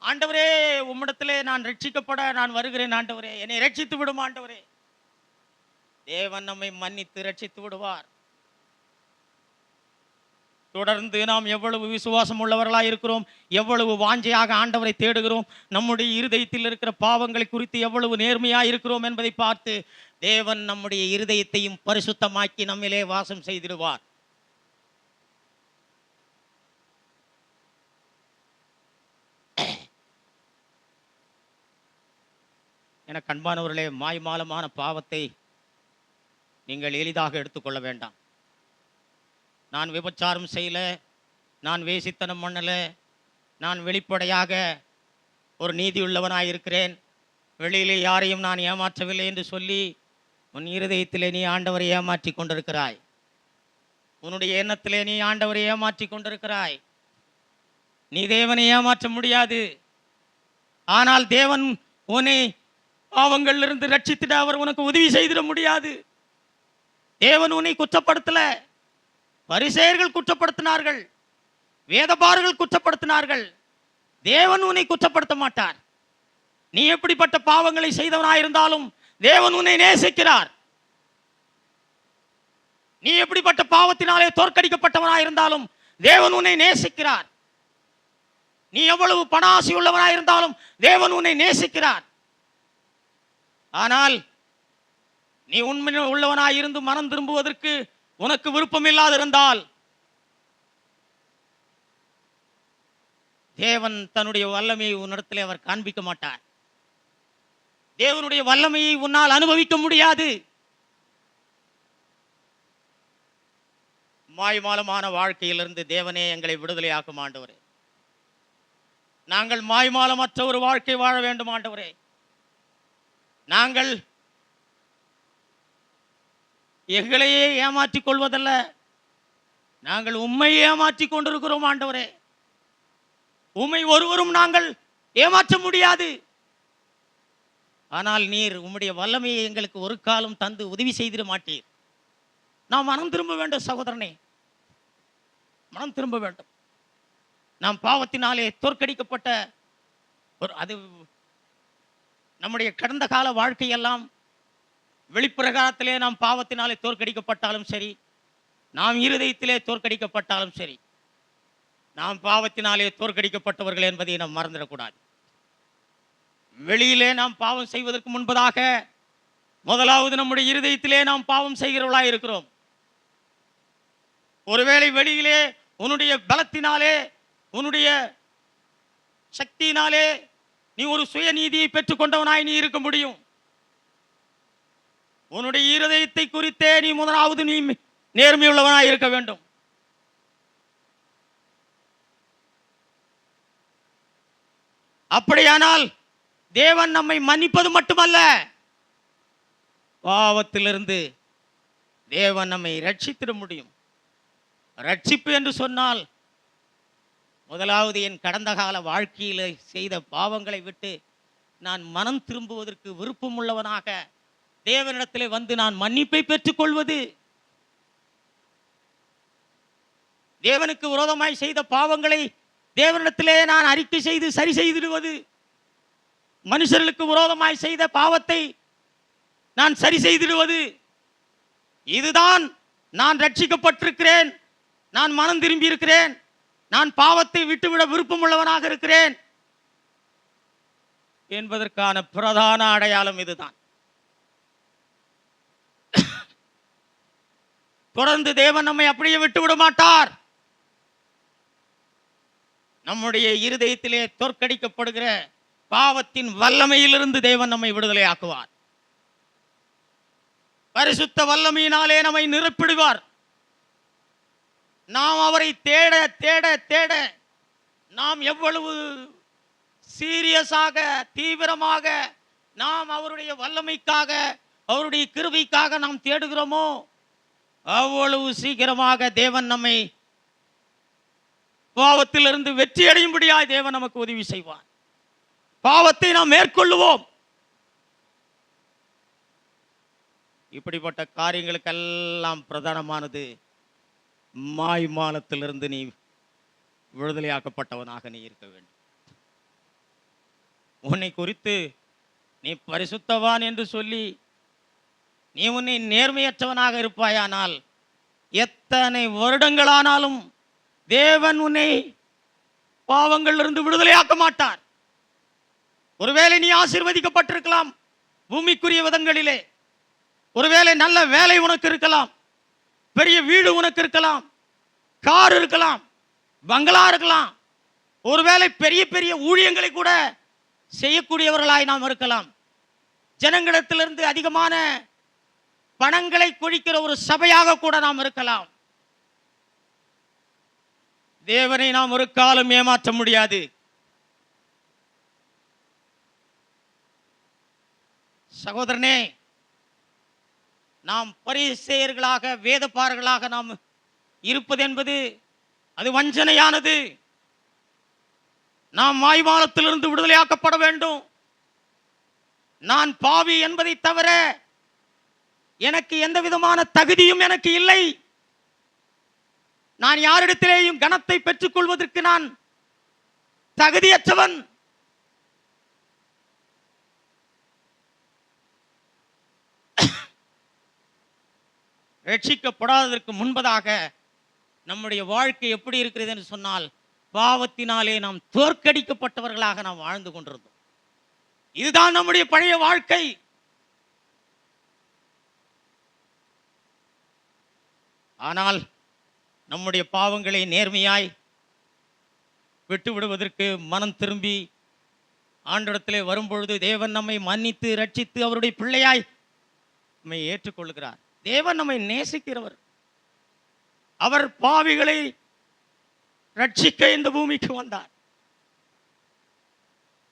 ஆண்டவரே உம்மிடத்திலே நான் ரட்சிக்கப்பட நான் வருகிறேன் ஆண்டவரே, என்னை ரட்சித்து விடும் ஆண்டவரே. தேவன் நம்மை மன்னித்து ரட்சித்து விடுவார். தொடர்ந்து நாம் எவ்வளவு விசுவாசம் உள்ளவர்களாக இருக்கிறோம், எவ்வளவு வாஞ்சையாக ஆண்டவரை தேடுகிறோம், நம்முடைய இருதயத்தில் இருக்கிற பாவங்களை குறித்து எவ்வளவு நேர்மையாக இருக்கிறோம் என்பதை பார்த்து தேவன் நம்முடைய இருதயத்தையும் பரிசுத்தமாக்கி நம்மிலே வாசம் செய்திடுவார். எனக்கு அன்பானவர்களே, மாய்மாலமான பாவத்தை நீங்கள் எளிதாக எடுத்துக்கொள்ள வேண்டாம். நான் விபச்சாரம் செய்யல, நான் வேசித்தனம் பண்ணல, நான் வெளிப்படையாக ஒரு நீதியுள்ளவனாய் இருக்கிறேன், வெளியிலே யாரையும் நான் ஏமாற்றவில்லை என்று சொல்லி உன் இருதயத்திலே நீ ஆண்டவரை ஏமாற்றி கொண்டிருக்கிறாய். உன்னுடைய எண்ணத்திலே நீ ஆண்டவரை ஏமாற்றி கொண்டிருக்கிறாய். நீ தேவனை ஏமாற்ற முடியாது. ஆனால் தேவன் உன்னை பாவங்களிலிருந்து ரட்சித்திட அவர் உனக்கு உதவி செய்திட முடியாது. தேவன் உன்னை குற்றப்படுத்தல. பரிசேயர்கள் குற்றப்படுத்தினார்கள், வேதபாரர்கள் குற்றப்படுத்தினார்கள். தேவன் உன்னை குற்றப்படுத்த மாட்டார். நீ எப்படிப்பட்ட பாவங்களை செய்தவனாயிருந்தாலும் தேவன் உன்னை நேசிக்கிறார். நீ எப்படிப்பட்ட பாவத்தினாலே தோற்கடிக்கப்பட்டவனாயிருந்தாலும் தேவன் உன்னை நேசிக்கிறார். நீ எவ்வளவு பணாசி உள்ளவனாயிருந்தாலும் தேவன் உன்னை நேசிக்கிறார். ஆனால் நீ உண்மை உள்ளவனாயிருந்து மனம் திரும்புவதற்கு உனக்கு விருப்பம் இல்லாதிருந்தால் தேவன் தன்னுடைய வல்லமையை உன்னிடத்திலே அவர் காண்பிக்க மாட்டார். தேவனுடைய வல்லமையை உன்னால் அனுபவிக்க முடியாது. மாய்மாலமான வாழ்க்கையிலிருந்து தேவனே எங்களை விடுதலையாக்கும் ஆண்டவரே. நாங்கள் மாய்மாலமற்ற ஒரு வாழ்க்கை வாழ வேண்டும் ஆண்டவரே. நாங்கள் எங்களையே ஏமாற்றிக் கொள்வதல்ல, நாங்கள் உம்மையே ஏமாற்றிக் கொண்டிருக்கிறோம் ஆண்டவரே. உம்மை ஒருவரும் நாங்கள் ஏமாற்ற முடியாது. ஆனால் நீர் உம்முடைய வல்லமையை எங்களுக்கு ஒரு காலம் தந்து உதவி செய்திட மாட்டீர். நாம் மனம் திரும்ப வேண்டும் சகோதரனே, மனம் திரும்ப வேண்டும். நாம் பாவத்தினாலே தோற்கடிக்கப்பட்ட அது நம்முடைய கடந்த கால வாழ்க்கையெல்லாம் வெளிப்பிரகாரத்திலே நாம் பாவத்தினாலே தோற்கடிக்கப்பட்டாலும் சரி, நாம் இருதயத்திலே தோற்கடிக்கப்பட்டாலும் சரி, நாம் பாவத்தினாலே தோற்கடிக்கப்பட்டவர்கள் என்பதை நாம் மறந்துடக்கூடாது. வெளியிலே நாம் பாவம் செய்வதற்கு முன்பதாக முதலாவது நம்முடைய இருதயத்திலே நாம் பாவம் செய்கிறவர்களாக இருக்கிறோம். ஒருவேளை வெளியிலே உன்னுடைய பலத்தினாலே, உன்னுடைய சக்தியினாலே நீ ஒரு சுயநீதியை பெற்றுக்கொண்டவனாய் நீ இருக்க முடியும். உன்னுடைய இருதயத்தை குறித்தே நீ முதலாவது நீ நேர்மையுள்ளவனாய் இருக்க வேண்டும். அப்படியானால் தேவன் நம்மை மன்னிப்பது மட்டுமல்ல, பாவத்திலிருந்து தேவன் நம்மை ரட்சித்திட முடியும். ரட்சிப்பு என்று சொன்னால் முதலாவது என் கடந்த கால வாழ்க்கையில் செய்த பாவங்களை விட்டு நான் மனம் திரும்புவதற்கு விருப்பம் உள்ளவனாக தேவனிடத்திலே வந்து நான் மன்னிப்பை பெற்றுக்கொள்வது. தேவனுக்கு விரோதமாய் செய்த பாவங்களை தேவனிடத்திலே நான் அறிக்கை செய்து சரி செய்திடுவது. மனுஷர்களுக்கு விரோதமாய் செய்த பாவத்தை நான் சரி செய்திடுவது. இதுதான் நான் ரட்சிக்கப்பட்டிருக்கிறேன், நான் மனம் திரும்பி இருக்கிறேன், நான் பாவத்தை விட்டுவிட விருப்பம் உள்ளவனாக இருக்கிறேன் என்பதற்கான பிரதான அடையாளம் இதுதான். தொடர்ந்து தேவன் நம்மை அப்படியே விட்டுவிட மாட்டார். நம்முடைய இருதயத்திலே தோற்கடிக்கப்படுகிற பாவத்தின் வல்லமையிலிருந்து தேவன் நம்மை விடுதலை ஆக்குவார். பரிசுத்த வல்லமையினாலே நம்மை நிரப்பிடுவார். நாம் அவரை தேட தேட தேட நாம் எவ்வளவு சீரியஸாக தீவிரமாக நாம் அவருடைய வல்லமைக்காக அவருடைய கிருபைக்காக நாம் தேடுகிறோமோ அவ்வளவு சீக்கிரமாக தேவன் நம்மை பாவத்திலிருந்து வெற்றி அடையும்படியாய் தேவன் நமக்கு உதவி செய்வார். பாவத்தை நாம் மேற்கொள்ளுவோம். இப்படிப்பட்ட காரியங்களுக்கெல்லாம் பிரதானமானது மாய்மாலத்திலிருந்து நீ விடுதலையாக்கப்பட்டவனாக நீ இருக்க வேண்டும். உன்னை குறித்து நீ பரிசுத்தவான் என்று சொல்லி நீ உன்னை நேர்மையற்றவனாக இருப்பாயானால் எத்தனை வருடங்களானாலும் தேவன் உன்னை பாவங்களிலிருந்து விடுதலையாக்க மாட்டார். ஒருவேளை நீ ஆசீர்வதிக்கப்பட்டிருக்கலாம் பூமிக்குரிய விதங்களிலே, ஒருவேளை நல்ல வேலை உனக்கு இருக்கலாம், பெரிய வீடு உனக்கு இருக்கலாம், கார் இருக்கலாம், பங்களா இருக்கலாம், ஒருவேளை பெரிய பெரிய ஊழியங்களை கூட செய்யக்கூடியவர்களாய் நாம் இருக்கலாம். ஜனங்களிடத்திலிருந்து அதிகமான பணங்களை குழிக்கிற ஒரு சபையாக கூட நாம் இருக்கலாம். தேவனை நாம் ஒரு காலம் ஏமாற்ற முடியாது. சகோதரனே, நாம் பரிசேயர்களாக வேதபாரர்களாக நாம் இருப்பது என்பது அது வஞ்சனையானது. நாம் மாய்மாலத்திலிருந்து விடுதலையாக்கப்பட வேண்டும். நான் பாவி என்பதை தவிர எனக்கு எந்த விதமான தகுதியும் எனக்கு இல்லை. நான் யாரிடத்திலேயும் கனத்தை பெற்றுக் கொள்வதற்கு நான் தகுதியற்றவன். ரட்சிக்கப்படாததற்கு முன்பதாக நம்முடைய வாழ்க்கை எப்படி இருக்கிறது என்று சொன்னால், பாவத்தினாலே நாம் தோற்கடிக்கப்பட்டவர்களாக நாம் வாழ்ந்து கொண்டிருந்தோம். இதுதான் நம்முடைய பழைய வாழ்க்கை. ஆனால் நம்முடைய பாவங்களை நேர்மையாய் விட்டு விடுவதற்கு மனம் திரும்பி ஆண்டவரிடத்திலே வரும்பொழுது தேவன் நம்மை மன்னித்து ரட்சித்து அவருடைய பிள்ளையாய் நம்மை ஏற்றுக்கொள்கிறார். தேவன் நம்மை நேசிக்கிறவர். அவர் பாவிகளை ரட்சிக்க இந்த பூமிக்கு வந்தார்.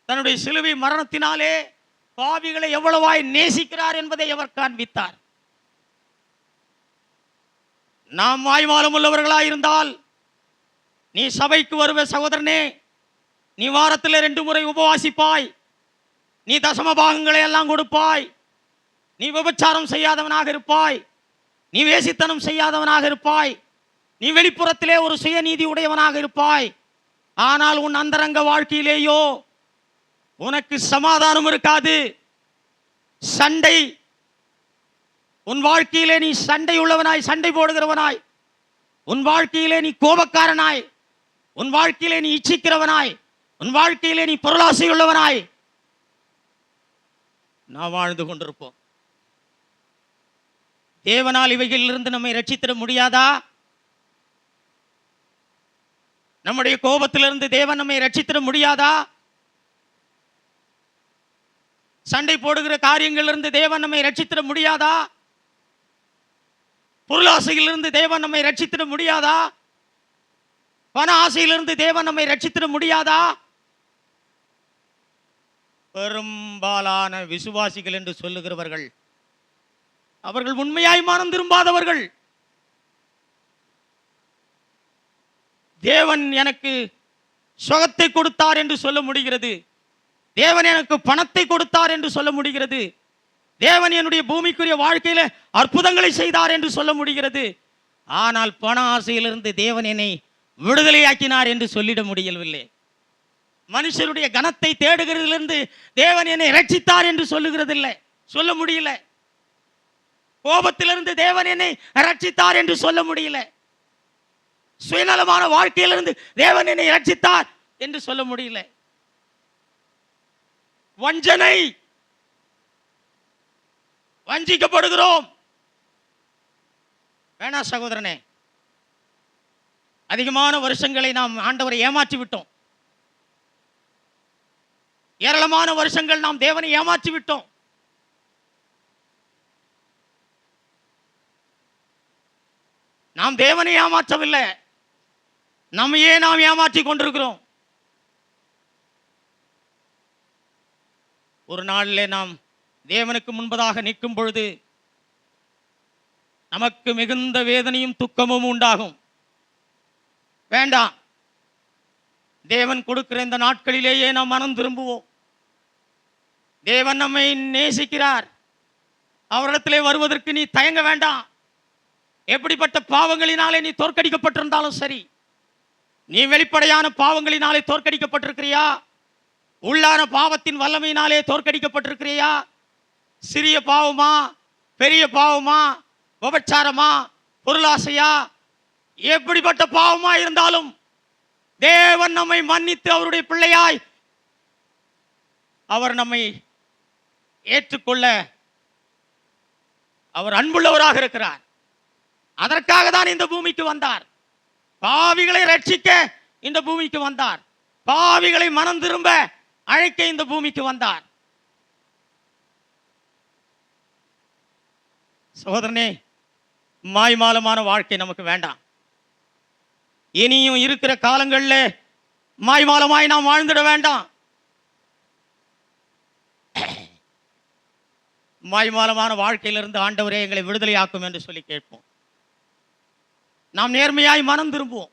தன்னுடைய சிலுவை மரணத்தினாலே பாவிகளை எவ்வளவாய் நேசிக்கிறார் என்பதை அவர் காண்பித்தார். நாம் வாய்மாலம் உள்ளவர்களாய் இருந்தால், நீ சபைக்கு வருவ சகோதரனே, நீ வாரத்தில் 2 முறை உபவாசிப்பாய், நீ தசம பாகங்களை எல்லாம் கொடுப்பாய், நீ விபச்சாரம் செய்யாதவனாக இருப்பாய், நீ வேசித்தனம் செய்யாதவனாக இருப்பாய், நீ வெளிப்புறத்திலே ஒரு சுயநீதி உடையவனாக இருப்பாய். ஆனால் உன் அந்தரங்க வாழ்க்கையிலேயோ உனக்கு சமாதானம் இருக்காது. சண்டை, உன் வாழ்க்கையிலே நீ சண்டை உள்ளவனாய், சண்டை போடுகிறவனாய், உன் வாழ்க்கையிலே நீ கோபக்காரனாய், உன் வாழ்க்கையிலே நீ இச்சிக்கிறவனாய், உன் வாழ்க்கையிலே நீ பொருளாசை உள்ளவனாய் நான் வாழ்ந்து கொண்டிருப்போம். தேவனால் இவைகளிலிருந்து நம்மை ரட்சித்திட முடியாதா? நம்முடைய கோபத்திலிருந்து தேவன் நம்மை ரட்சித்திட முடியாதா? சண்டை போடுகிற காரியங்களிலிருந்து தேவன் நம்மை ரட்சித்திட முடியாதா? பொருளாசையிலிருந்து தேவன் நம்மை ரட்சித்திட முடியாதா? பண ஆசையிலிருந்து தேவன் நம்மை ரட்சித்திட முடியாதா? பெரும்பாலான விசுவாசிகள் என்று சொல்லுகிறவர்கள் அவர்கள் உண்மையாய் மனம் திரும்பாதவர்கள். தேவன் எனக்கு சுகத்தை கொடுத்தார் என்று சொல்ல முடிகிறது, தேவன் எனக்கு பணத்தை கொடுத்தார் என்று சொல்ல முடிகிறது, தேவன் என்னுடைய பூமிக்குரிய வாழ்க்கையில அற்புதங்களை செய்தார் என்று சொல்ல முடிகிறது. ஆனால் பண ஆசையிலிருந்து தேவன் என்னை விடுதலையாக்கினார் என்று சொல்லிட முடியவில்லை. மனுஷருடைய கனத்தை தேடுகிறதிலிருந்து தேவன் என்னை ரட்சித்தார் என்று சொல்லுகிறதில்லை, சொல்ல முடியல. கோபத்திலிருந்து தேவன் என்னை ரட்சித்தார் என்று சொல்ல முடியல. சுயநலமான வாழ்க்கையிலிருந்து தேவன் என்னை ரட்சித்தார் என்று சொல்ல முடியல. வஞ்சனை, வஞ்சிக்கப்படுகிறோம். வேணா சகோதரனே, அதிகமான வருஷங்களை நாம் ஆண்டவரை ஏமாற்றி விட்டோம். ஏராளமான வருஷங்கள் நாம் தேவனை ஏமாற்றி விட்டோம். நாம் தேவனை ஏமாற்றவில்லை, நம்மையே நாம் ஏமாற்றி கொண்டிருக்கிறோம். ஒரு நாளிலே நாம் தேவனுக்கு முன்பதாக நிற்கும் பொழுது நமக்கு மிகுந்த வேதனையும் துக்கமும் உண்டாகும். வேண்டாம், தேவன் கொடுக்கிற இந்த நாட்களிலேயே நாம் மனம் திரும்புவோம். தேவன் நம்மை நேசிக்கிறார். அவரிடத்திலே வருவதற்கு நீ தயங்க வேண்டாம். எப்படிப்பட்ட பாவங்களினாலே நீ தோற்கடிக்கப்பட்டிருந்தாலும் சரி, நீ வெளிப்படையான பாவங்களினாலே தோற்கடிக்கப்பட்டிருக்கிறியா, உள்ளான பாவத்தின் வல்லமையினாலே தோற்கடிக்கப்பட்டிருக்கிறியா, சிறிய பாவமா பெரிய பாவமா, விபச்சாரமா பொருளாசையா, எப்படிப்பட்ட பாவமா இருந்தாலும் தேவன் நம்மை மன்னித்து அவருடைய பிள்ளையாய் அவர் நம்மை ஏற்றுக்கொள்ள அவர் அன்புள்ளவராக இருக்கிறார். அதற்காக தான் இந்த பூமிக்கு வந்தார். பாவிகளை ரட்சிக்க இந்த பூமிக்கு வந்தார். பாவிகளை மனம் திரும்ப அழைக்க இந்த பூமிக்கு வந்தார். சகோதரனே, மாய்மாலமான வாழ்க்கை நமக்கு வேண்டாம். இனியும் இருக்கிற காலங்களில் மாய்மாலமாய் நாம் வாழ்ந்துட வேண்டாம். மாய்மாலமான வாழ்க்கையிலிருந்து ஆண்டவரே எங்களை விடுதலையாக்கும் என்று சொல்லி கேட்போம். நாம் நேர்மையாய் மனம் திரும்புவோம்.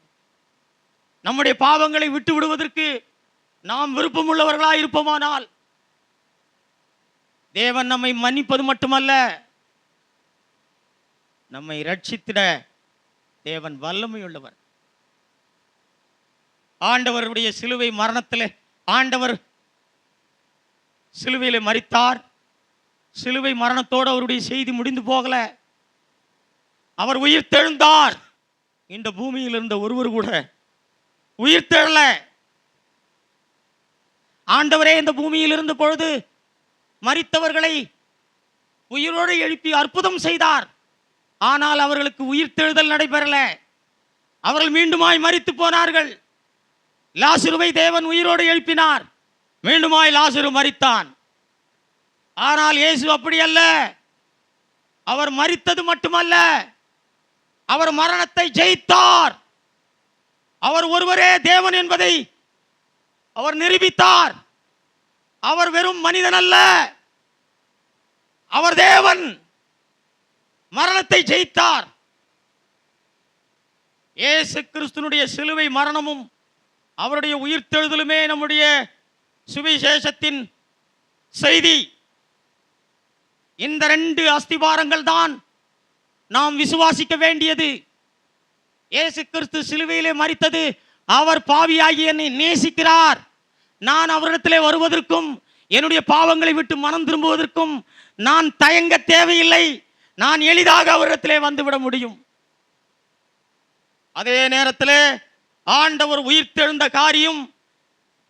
நம்முடைய பாவங்களை விட்டு விடுவதற்கு நாம் விருப்பமுள்ளவர்களாய் இருப்போமானால் தேவன் நம்மை மன்னிப்பது மட்டுமல்ல, நம்மை ரட்சித்திட தேவன் வல்லமையுள்ளவர். ஆண்டவருடைய சிலுவை மரணத்தில் ஆண்டவர் சிலுவையில் மரித்தார். சிலுவை மரணத்தோடு அவருடைய செய்தி முடிந்து போகல. அவர் உயிர் தெழுந்தார். இந்த பூமியில் இருந்த ஒருவர் கூட உயிர் தெழல. ஆண்டவரே இந்த பூமியில் இருந்த பொழுது மரித்தவர்களை உயிரோடு எழுப்பி அற்புதம் செய்தார். ஆனால் அவர்களுக்கு உயிர் தெழுதல் நடைபெறல. அவர்கள் மீண்டுமாய் மரித்து போனார்கள். லாசருவை தேவன் உயிரோடு எழுப்பினார். மீண்டுமாய் லாசரு மரித்தான். ஆனால் இயேசு அப்படி அல்ல. அவர் மரித்தது மட்டுமல்ல, அவர் மரணத்தை ஜெயித்தார். அவர் ஒருவரே தேவன் என்பதை அவர் நிரூபித்தார். அவர் வெறும் மனிதன் அல்ல, அவர் தேவன். மரணத்தை ஜெயித்தார். இயேசு கிறிஸ்துனுடைய சிலுவை மரணமும் அவருடைய உயிர்த்தெழுதலுமே நம்முடைய சுவிசேஷத்தின் செய்தி. இந்த 2 அஸ்திபாரங்கள் தான் நாம் விசுவாசிக்க வேண்டியது. இயேசு கிறிஸ்து சிலுவையிலே மரித்தது, அவர் பாவியாகிய என்னை நேசிக்கிறார். நான் அவரிடத்திலே வருவதற்கும் என்னுடைய பாவங்களை விட்டு மனம் திரும்புவதற்கும் நான் தயங்க தேவையில்லை. நான் எளிதாக அவரிடத்திலே வந்துவிட முடியும். அதே நேரத்தில் ஆண்டவர் உயிர்த்தெழுந்த காரியம்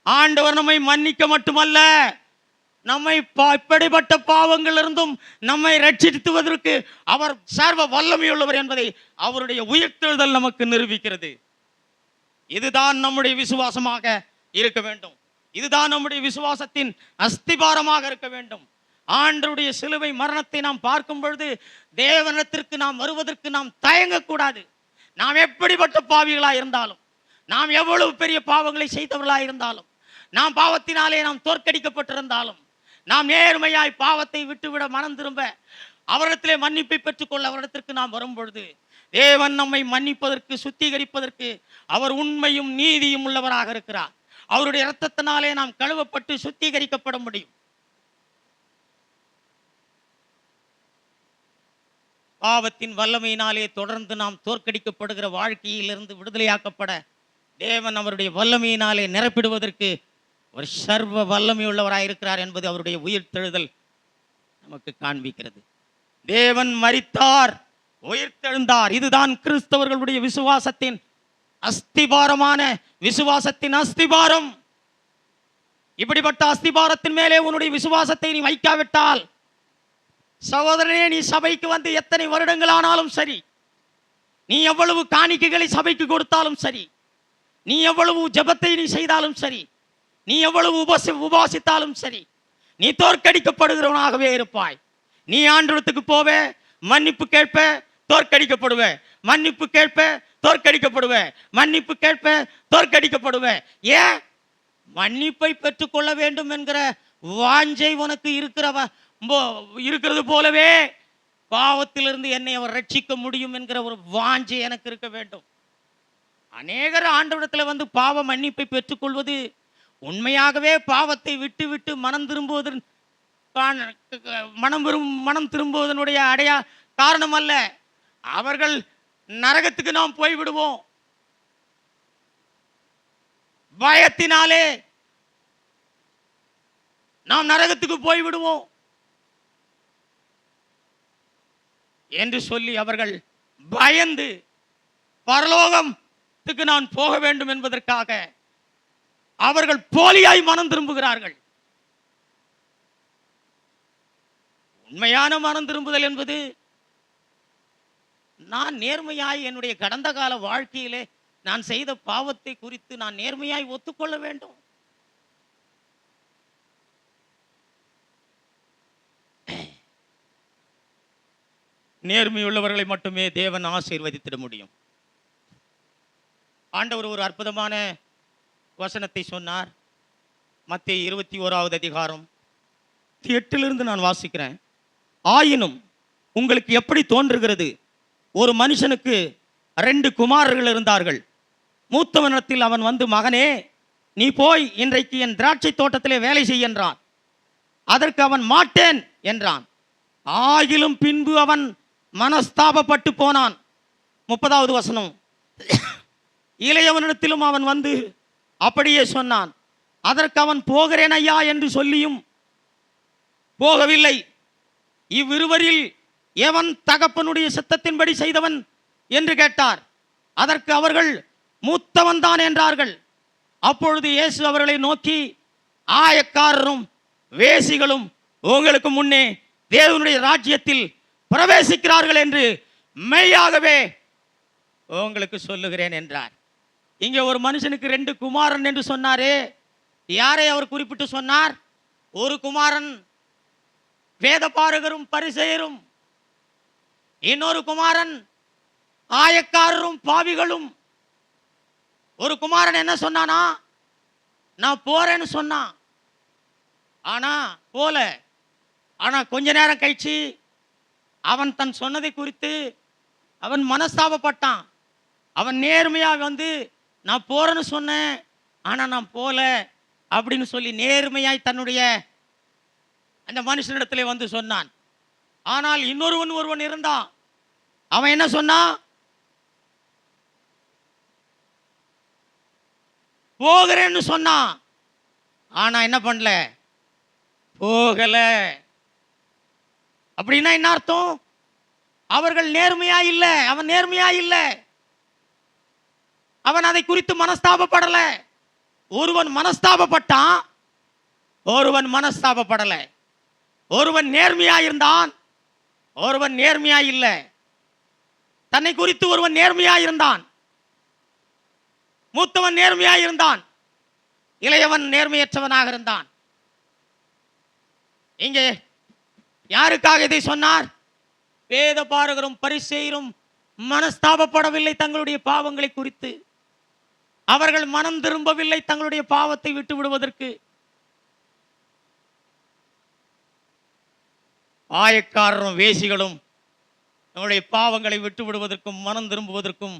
ஆண்டவர் நம்மை மன்னிக்க மட்டுமல்ல, நம்மை இப்படிப்பட்ட பாவங்களிலிருந்தும் நம்மை ரட்சித்துவதற்கு அவர் சர்வ வல்லமையுள்ளவர் என்பதை அவருடைய உயிர்த்தெழுதல் நமக்கு நிரூபிக்கிறது. இதுதான் நம்முடைய விசுவாசமாக இருக்க வேண்டும். இதுதான் நம்முடைய விசுவாசத்தின் அஸ்திபாரமாக இருக்க வேண்டும். ஆண்டவருடைய சிலுவை மரணத்தை நாம் பார்க்கும் பொழுது தேவனிடத்திற்கு நாம் வருவதற்கு நாம் தயங்கக்கூடாது. நாம் எப்படிப்பட்ட பாவிகளாக இருந்தாலும், நாம் எவ்வளவு பெரிய பாவங்களை செய்தவர்களாக இருந்தாலும், நாம் பாவத்தினாலே நாம் தோற்கடிக்கப்பட்டிருந்தாலும், நாம் நேர்மையாய் பாவத்தை விட்டுவிட மனம் திரும்ப அவரிடத்திலே மன்னிப்பை பெற்றுக்கொள்ள அவரிடத்திற்கு நாம் வரும் பொழுது தேவன் நம்மை மன்னிப்பதற்கு, சுத்திகரிப்பதற்கு அவர் உண்மையும் நீதியும் உள்ளவராக இருக்கிறார். அவருடைய இரத்தத்தினாலே நாம் கழுவப்பட்டு சுத்திகரிக்கப்பட முடியும். பாவத்தின் வல்லமையினாலே தொடர்ந்து நாம் தோற்கடிக்கப்படுகிற வாழ்க்கையிலிருந்து விடுதலையாக்கப்பட தேவன் அவருடைய வல்லமையினாலே நிரப்பிடுவதற்கு ஒரு சர்வ வல்லமை உள்ளவராக இருக்கிறார் என்பது அவருடைய உயிர்த்தெழுதல் நமக்கு காண்பிக்கிறது. தேவன் மரித்தார், உயிர்த்தெழுந்தார். இதுதான் கிறிஸ்தவர்களுடைய விசுவாசத்தின் அஸ்திபாரமான விசுவாசத்தின் அஸ்திபாரம். இப்படிப்பட்ட அஸ்திபாரத்தின் மேலே உன்னுடைய விசுவாசத்தை நீ வைக்காவிட்டால், சகோதரனே, நீ சபைக்கு வந்து எத்தனை வருடங்கள் ஆனாலும் சரி, நீ எவ்வளவு காணிக்கைகளை சபைக்கு கொடுத்தாலும் சரி, நீ எவ்வளவு ஜெபத்தை நீ செய்தாலும் சரி, நீ எவ்வளவு உபாசித்தாலும் சரி, நீ தோற்கடிக்கப்படுகிறவனாகவே இருப்பாய். நீ ஆண்டவரத்துக்கு போவே, மன்னிப்பு கேட்ப, தோற்கடிக்கப்படுவ. மன்னிப்பு கேட்ப, தோற்கடிக்கப்படுவ. மன்னிப்பு கேட்ப, தோற்கடிக்கப்படுவ. ஏன்? மன்னிப்பை பெற்றுக்கொள்ள வேண்டும் என்கிற வாஞ்சை உனக்கு இருக்கிறது போலவே பாவத்திலிருந்து என்னை அவர் ரட்சிக்க முடியும் என்கிற ஒரு வாஞ்சை எனக்கு இருக்க வேண்டும். அநேகர் ஆண்டவரிடத்தில் வந்து பாவ மன்னிப்பை பெற்றுக்கொள்வது உண்மையாகவே பாவத்தை விட்டு விட்டு மனம் திரும்புவதனுடைய காரணம் அல்ல. அவர்கள் நரகத்துக்கு நாம் போய்விடுவோம், பயத்தினாலே நாம் நரகத்துக்கு போய்விடுவோம் என்று சொல்லி அவர்கள் பயந்து பரலோகத்துக்கு நான் போக வேண்டும் என்பதற்காக அவர்கள் போலியாய் மனம் திரும்புகிறார்கள். உண்மையான மனம் திரும்புதல் என்பது நான் நேர்மையாய் என்னுடைய கடந்த கால வாழ்க்கையிலே நான் செய்த பாவத்தை குறித்து நான் நேர்மையாய் ஒத்துக்கொள்ள வேண்டும். நேர்மையுள்ளவர்களை மட்டுமே தேவன் ஆசீர்வதித்திட முடியும். ஆண்டவர் ஒரு அற்புதமான வசனத்தை சொன்னார். மத்தேயு 21வது அதிகாரம் 8 நான் வாசிக்கிறேன். ஆயினும் உங்களுக்கு எப்படி தோன்றுகிறது, ஒரு மனுஷனுக்கு 2 குமாரர்கள் இருந்தார்கள். மூத்தவனிடத்தில் அவன் வந்து, மகனே, நீ போய் இன்றைக்கு என் திராட்சை தோட்டத்திலே வேலை செய் என்றான். அதற்கு அவன் மாட்டேன் என்றான். ஆகிலும் பின்பு அவன் மனஸ்தாபப்பட்டு போனான். 30வது வசனம். இளையவனிடத்திலும் அவன் வந்து அப்படியே சொன்னான். அதற்கு அவன், போகிறேன் ஐயா என்று சொல்லியும் போகவில்லை. இவ்விருவரில் எவன் தகப்பனுடைய சித்தத்தின்படி செய்தவன் என்று கேட்டார். அதற்கு அவர்கள், மூத்தவன் தான் என்றார்கள். அப்பொழுது இயேசு அவர்களை நோக்கி, ஆயக்காரரும் வேசிகளும் உங்களுக்கு முன்னே தேவனுடைய ராஜ்யத்தில் பிரவேசிக்கிறார்கள் என்று மெய்யாகவே உங்களுக்கு சொல்லுகிறேன் என்றார். இங்கே ஒரு மனுஷனுக்கு 2 குமாரன் என்று சொன்னாரே, யாரை அவர் குறிப்பிட்டு சொன்னார்? ஒரு குமாரன் வேதபாரகரும் பரிசேயரும், இன்னொரு குமாரன் ஆயக்காரரும் பாவிகளும். ஒரு குமாரன் என்ன சொன்னானா? நான் போறேன்னு சொன்னான். ஆனா போல. ஆனா கொஞ்ச நேரம் கழிச்சு அவன் தன் சொன்னதை குறித்து அவன் மனஸ்தாபப்பட்டான். அவன் நேர்மையா வந்து, நான் போறேன்னு சொன்னேன், ஆனா நான் போல அப்படின்னு சொல்லி நேர்மையாய் தன்னுடைய அந்த மனுஷனிடத்திலே வந்து சொன்னான். ஆனால் ஒருவன் இருந்தான். அவன் என்ன சொன்னான்? போகிறேன்னு சொன்னான். ஆனா என்ன பண்ணல? போகல. அப்படின்னா என்ன அர்த்தம்? அவர்கள் நேர்மையா இல்ல. அவன் நேர்மையா இல்ல. அவன் அதை குறித்து மனஸ்தாபப்படல. ஒருவன் மனஸ்தாபப்பட்டான், ஒருவன் மனஸ்தாபப்படல. ஒருவன் நேர்மையா இருந்தான், ஒருவன் நேர்மையா இல்ல. தன்னை குறித்து ஒருவன் நேர்மையா இருந்தான், மூத்தவன் நேர்மையா இருந்தான், இளையவன் நேர்மையற்றவனாக இருந்தான். இங்கே யாருக்காக இதை சொன்னார்? வேத பாரகரும் பரிசேயரும் மனஸ்தாபப்படவில்லை தங்களுடைய பாவங்களை குறித்து. அவர்கள் மனம் திரும்பவில்லை தங்களுடைய பாவத்தை விட்டு விடுவதற்கு. ஆயக்காரரும் வேசிகளும் நம்முடைய பாவங்களை விட்டு விடுவதற்கும் மனம் திரும்புவதற்கும்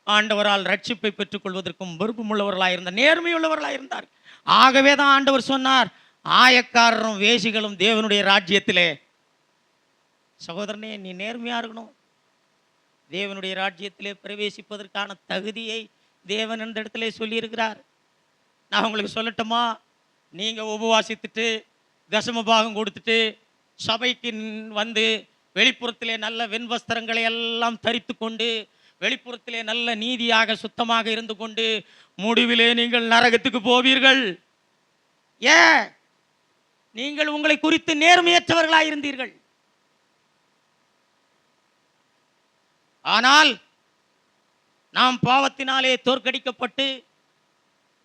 ஆண்டவரால் ரட்சிப்பை பெற்றுக் கொள்வதற்கும் விருப்பமுள்ளவர்களாயிருந்த நேர்மையுள்ளவர்களாயிருந்தார். ஆகவே தான் ஆண்டவர் சொன்னார், ஆயக்காரரும் வேசிகளும் தேவனுடைய ராஜ்யத்திலே. சகோதரனே, நீ நேர்மையா இருக்கணும். தேவனுடைய ராஜ்யத்திலே பிரவேசிப்பதற்கான தகுதியை தேவன் இந்த இடத்துல சொல்லியிருக்கிறார். நான் உங்களுக்கு சொல்லட்டுமா? நீங்க உபவாசித்துட்டு தசம பாகம் கொடுத்துட்டு சபைக்கு வந்து வெளிப்புறத்திலே நல்ல வெண்வஸ்திரங்களை எல்லாம் தரித்து கொண்டு வெளிப்புறத்திலே நல்ல நீதியாக சுத்தமாக இருந்து கொண்டு முடிவிலே நீங்கள் நரகத்துக்கு போவீர்கள். ஏன்? நீங்கள் உங்களை குறித்து நேர்மையற்றவர்களாக இருந்தீர்கள். ஆனால் நாம் பாவத்தினாலே தோற்கடிக்கப்பட்டு,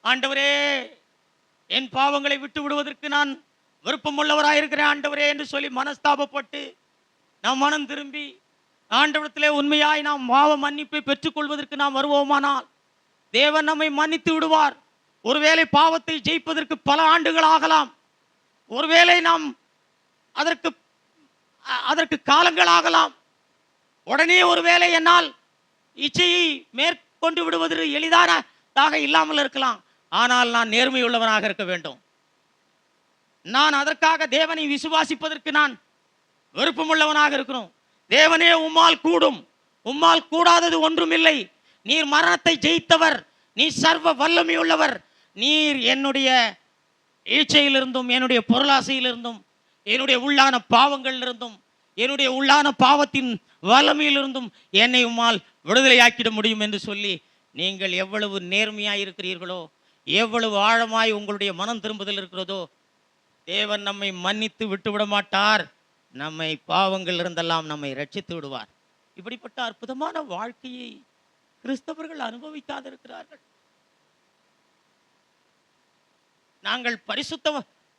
ஆண்டவரே என் பாவங்களை விட்டு விடுவதற்கு நான் விருப்பமுள்ளவராயிருக்கிறேன் ஆண்டவரே என்று சொல்லி மனஸ்தாபப்பட்டு நாம் மனம் திரும்பி ஆண்டவரத்திலே உண்மையாய் நாம் பாவ மன்னிப்பை பெற்றுக்கொள்வதற்கு நாம் வருவோமானால் தேவன் நம்மை மன்னித்து விடுவார். ஒருவேளை பாவத்தை ஜெயிப்பதற்கு பல ஆண்டுகள் ஆகலாம். ஒருவேளை நாம் அதற்கு காலங்கள் ஆகலாம். உடனே ஒருவேளை என்னால் இச்சையை மேற்கொண்டு விடுவது எளிதானதாக இல்லாமல் இருக்கலாம். ஆனால் நான் நேர்மையுள்ளவனாக இருக்க வேண்டும். நான் அதற்காக தேவனை விசுவாசிப்பதற்கு நான் விருப்பமுள்ளவனாக இருக்கிறோம். தேவனே, உம்மால் கூடும், உம்மால் கூடாதது ஒன்றுமில்லை. நீர் மரணத்தை ஜெயித்தவர், நீர் சர்வ வல்லமையுள்ளவர். நீர் என்னுடைய ஈச்சையிலிருந்தும் என்னுடைய பொருளாசையிலிருந்தும் என்னுடைய உள்ளான பாவங்களிலிருந்தும் என்னுடைய உள்ளான பாவத்தின் வல்லமையிலிருந்தும் என்னை உம்மால் விடுதலையாக்கிட முடியும் என்று சொல்லி நீங்கள் எவ்வளவு நேர்மையாய் இருக்கிறீர்களோ, எவ்வளவு ஆழமாய் உங்களுடைய மனம் திரும்புதல் இருக்கிறதோ, தேவன் நம்மை மன்னித்து விட்டுவிட மாட்டார். நம்மை பாவங்கள் இருந்தெல்லாம் நம்மை ரட்சித்து விடுவார். இப்படிப்பட்ட அற்புதமான வாழ்க்கையை கிறிஸ்தவர்கள் அனுபவிக்காதிருக்கிறார்கள். நாங்கள்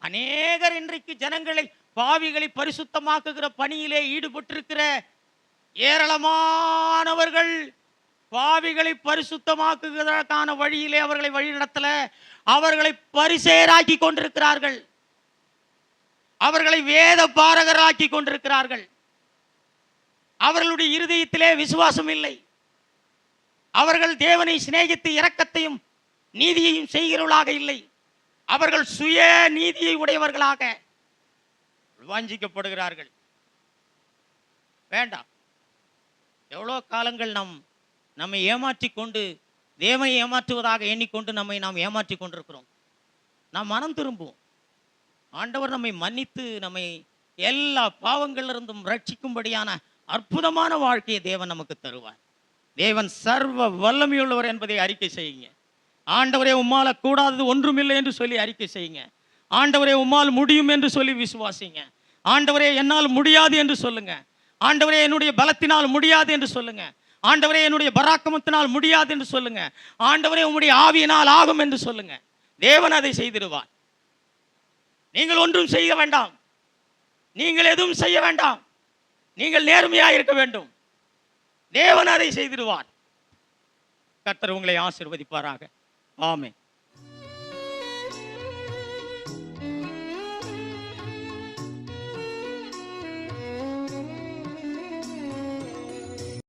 அநேகர் இன்றைக்கு ஜனங்களை பாவிகளை பரிசுத்தமாக்குகிற பணியிலே ஈடுபட்டிருக்கிற ஏராளமானவர்கள் பாவிகளை பரிசுத்தமாக்குவதற்கான வழியிலே அவர்களை வழிநடத்தல, அவர்களை பரிசேயராக்கி கொண்டிருக்கிறார்கள், அவர்களை வேத பாரகராக்கி கொண்டிருக்கிறார்கள். அவர்களுடைய இருதயத்திலே விசுவாசம் இல்லை. அவர்கள் தேவனை சிநேகித்து இரக்கத்தையும் நீதியையும் செய்கிறவர்களாக இல்லை. அவர்கள் சுய நீதியை உடையவர்களாக வாஞ்சிக்கப்படுகிறார்கள். வேண்டாம். எவ்வளோ காலங்கள் நம்மை ஏமாற்றி கொண்டு தேவனை ஏமாற்றுவதாக எண்ணிக்கொண்டு நாம் ஏமாற்றி கொண்டிருக்கிறோம். நாம் மனம் திரும்புவோம். ஆண்டவர் நம்மை மன்னித்து நம்மை எல்லா பாவங்களிலிருந்தும் ரட்சிக்கும்படியான அற்புதமான வாழ்க்கையை தேவன் நமக்கு தருவார். தேவன் சர்வ வல்லமையுள்ளவர் என்பதை அறிக்கை செய்யுங்க. ஆண்டவரே, உம்மால கூடாதது ஒன்றுமில்லை என்று சொல்லி அறிக்கை செய்யுங்க. ஆண்டவரே, உம்மால் முடியும் என்று சொல்லி விசுவாசிங்க. ஆண்டவரே, என்னால் முடியாது என்று சொல்லுங்க. ஆண்டவரே, என்னுடைய பலத்தினால் முடியாது என்று சொல்லுங்க. ஆண்டவரே, என்னுடைய பராக்கிரமத்தினால் முடியாது என்று சொல்லுங்க. ஆண்டவரே, உம்முடைய ஆவியினால் ஆகும் என்று சொல்லுங்க. தேவன் அதை செய்திடுவார். நீங்கள் ஒன்றும் செய்ய வேண்டாம். நீங்கள் எதுவும் செய்ய வேண்டாம். நீங்கள் நேர்மையாக இருக்க வேண்டும். தேவன் அதை செய்திடுவார். கர்த்தர் உங்களை ஆசீர்வதிப்பாராக. ஆமென்.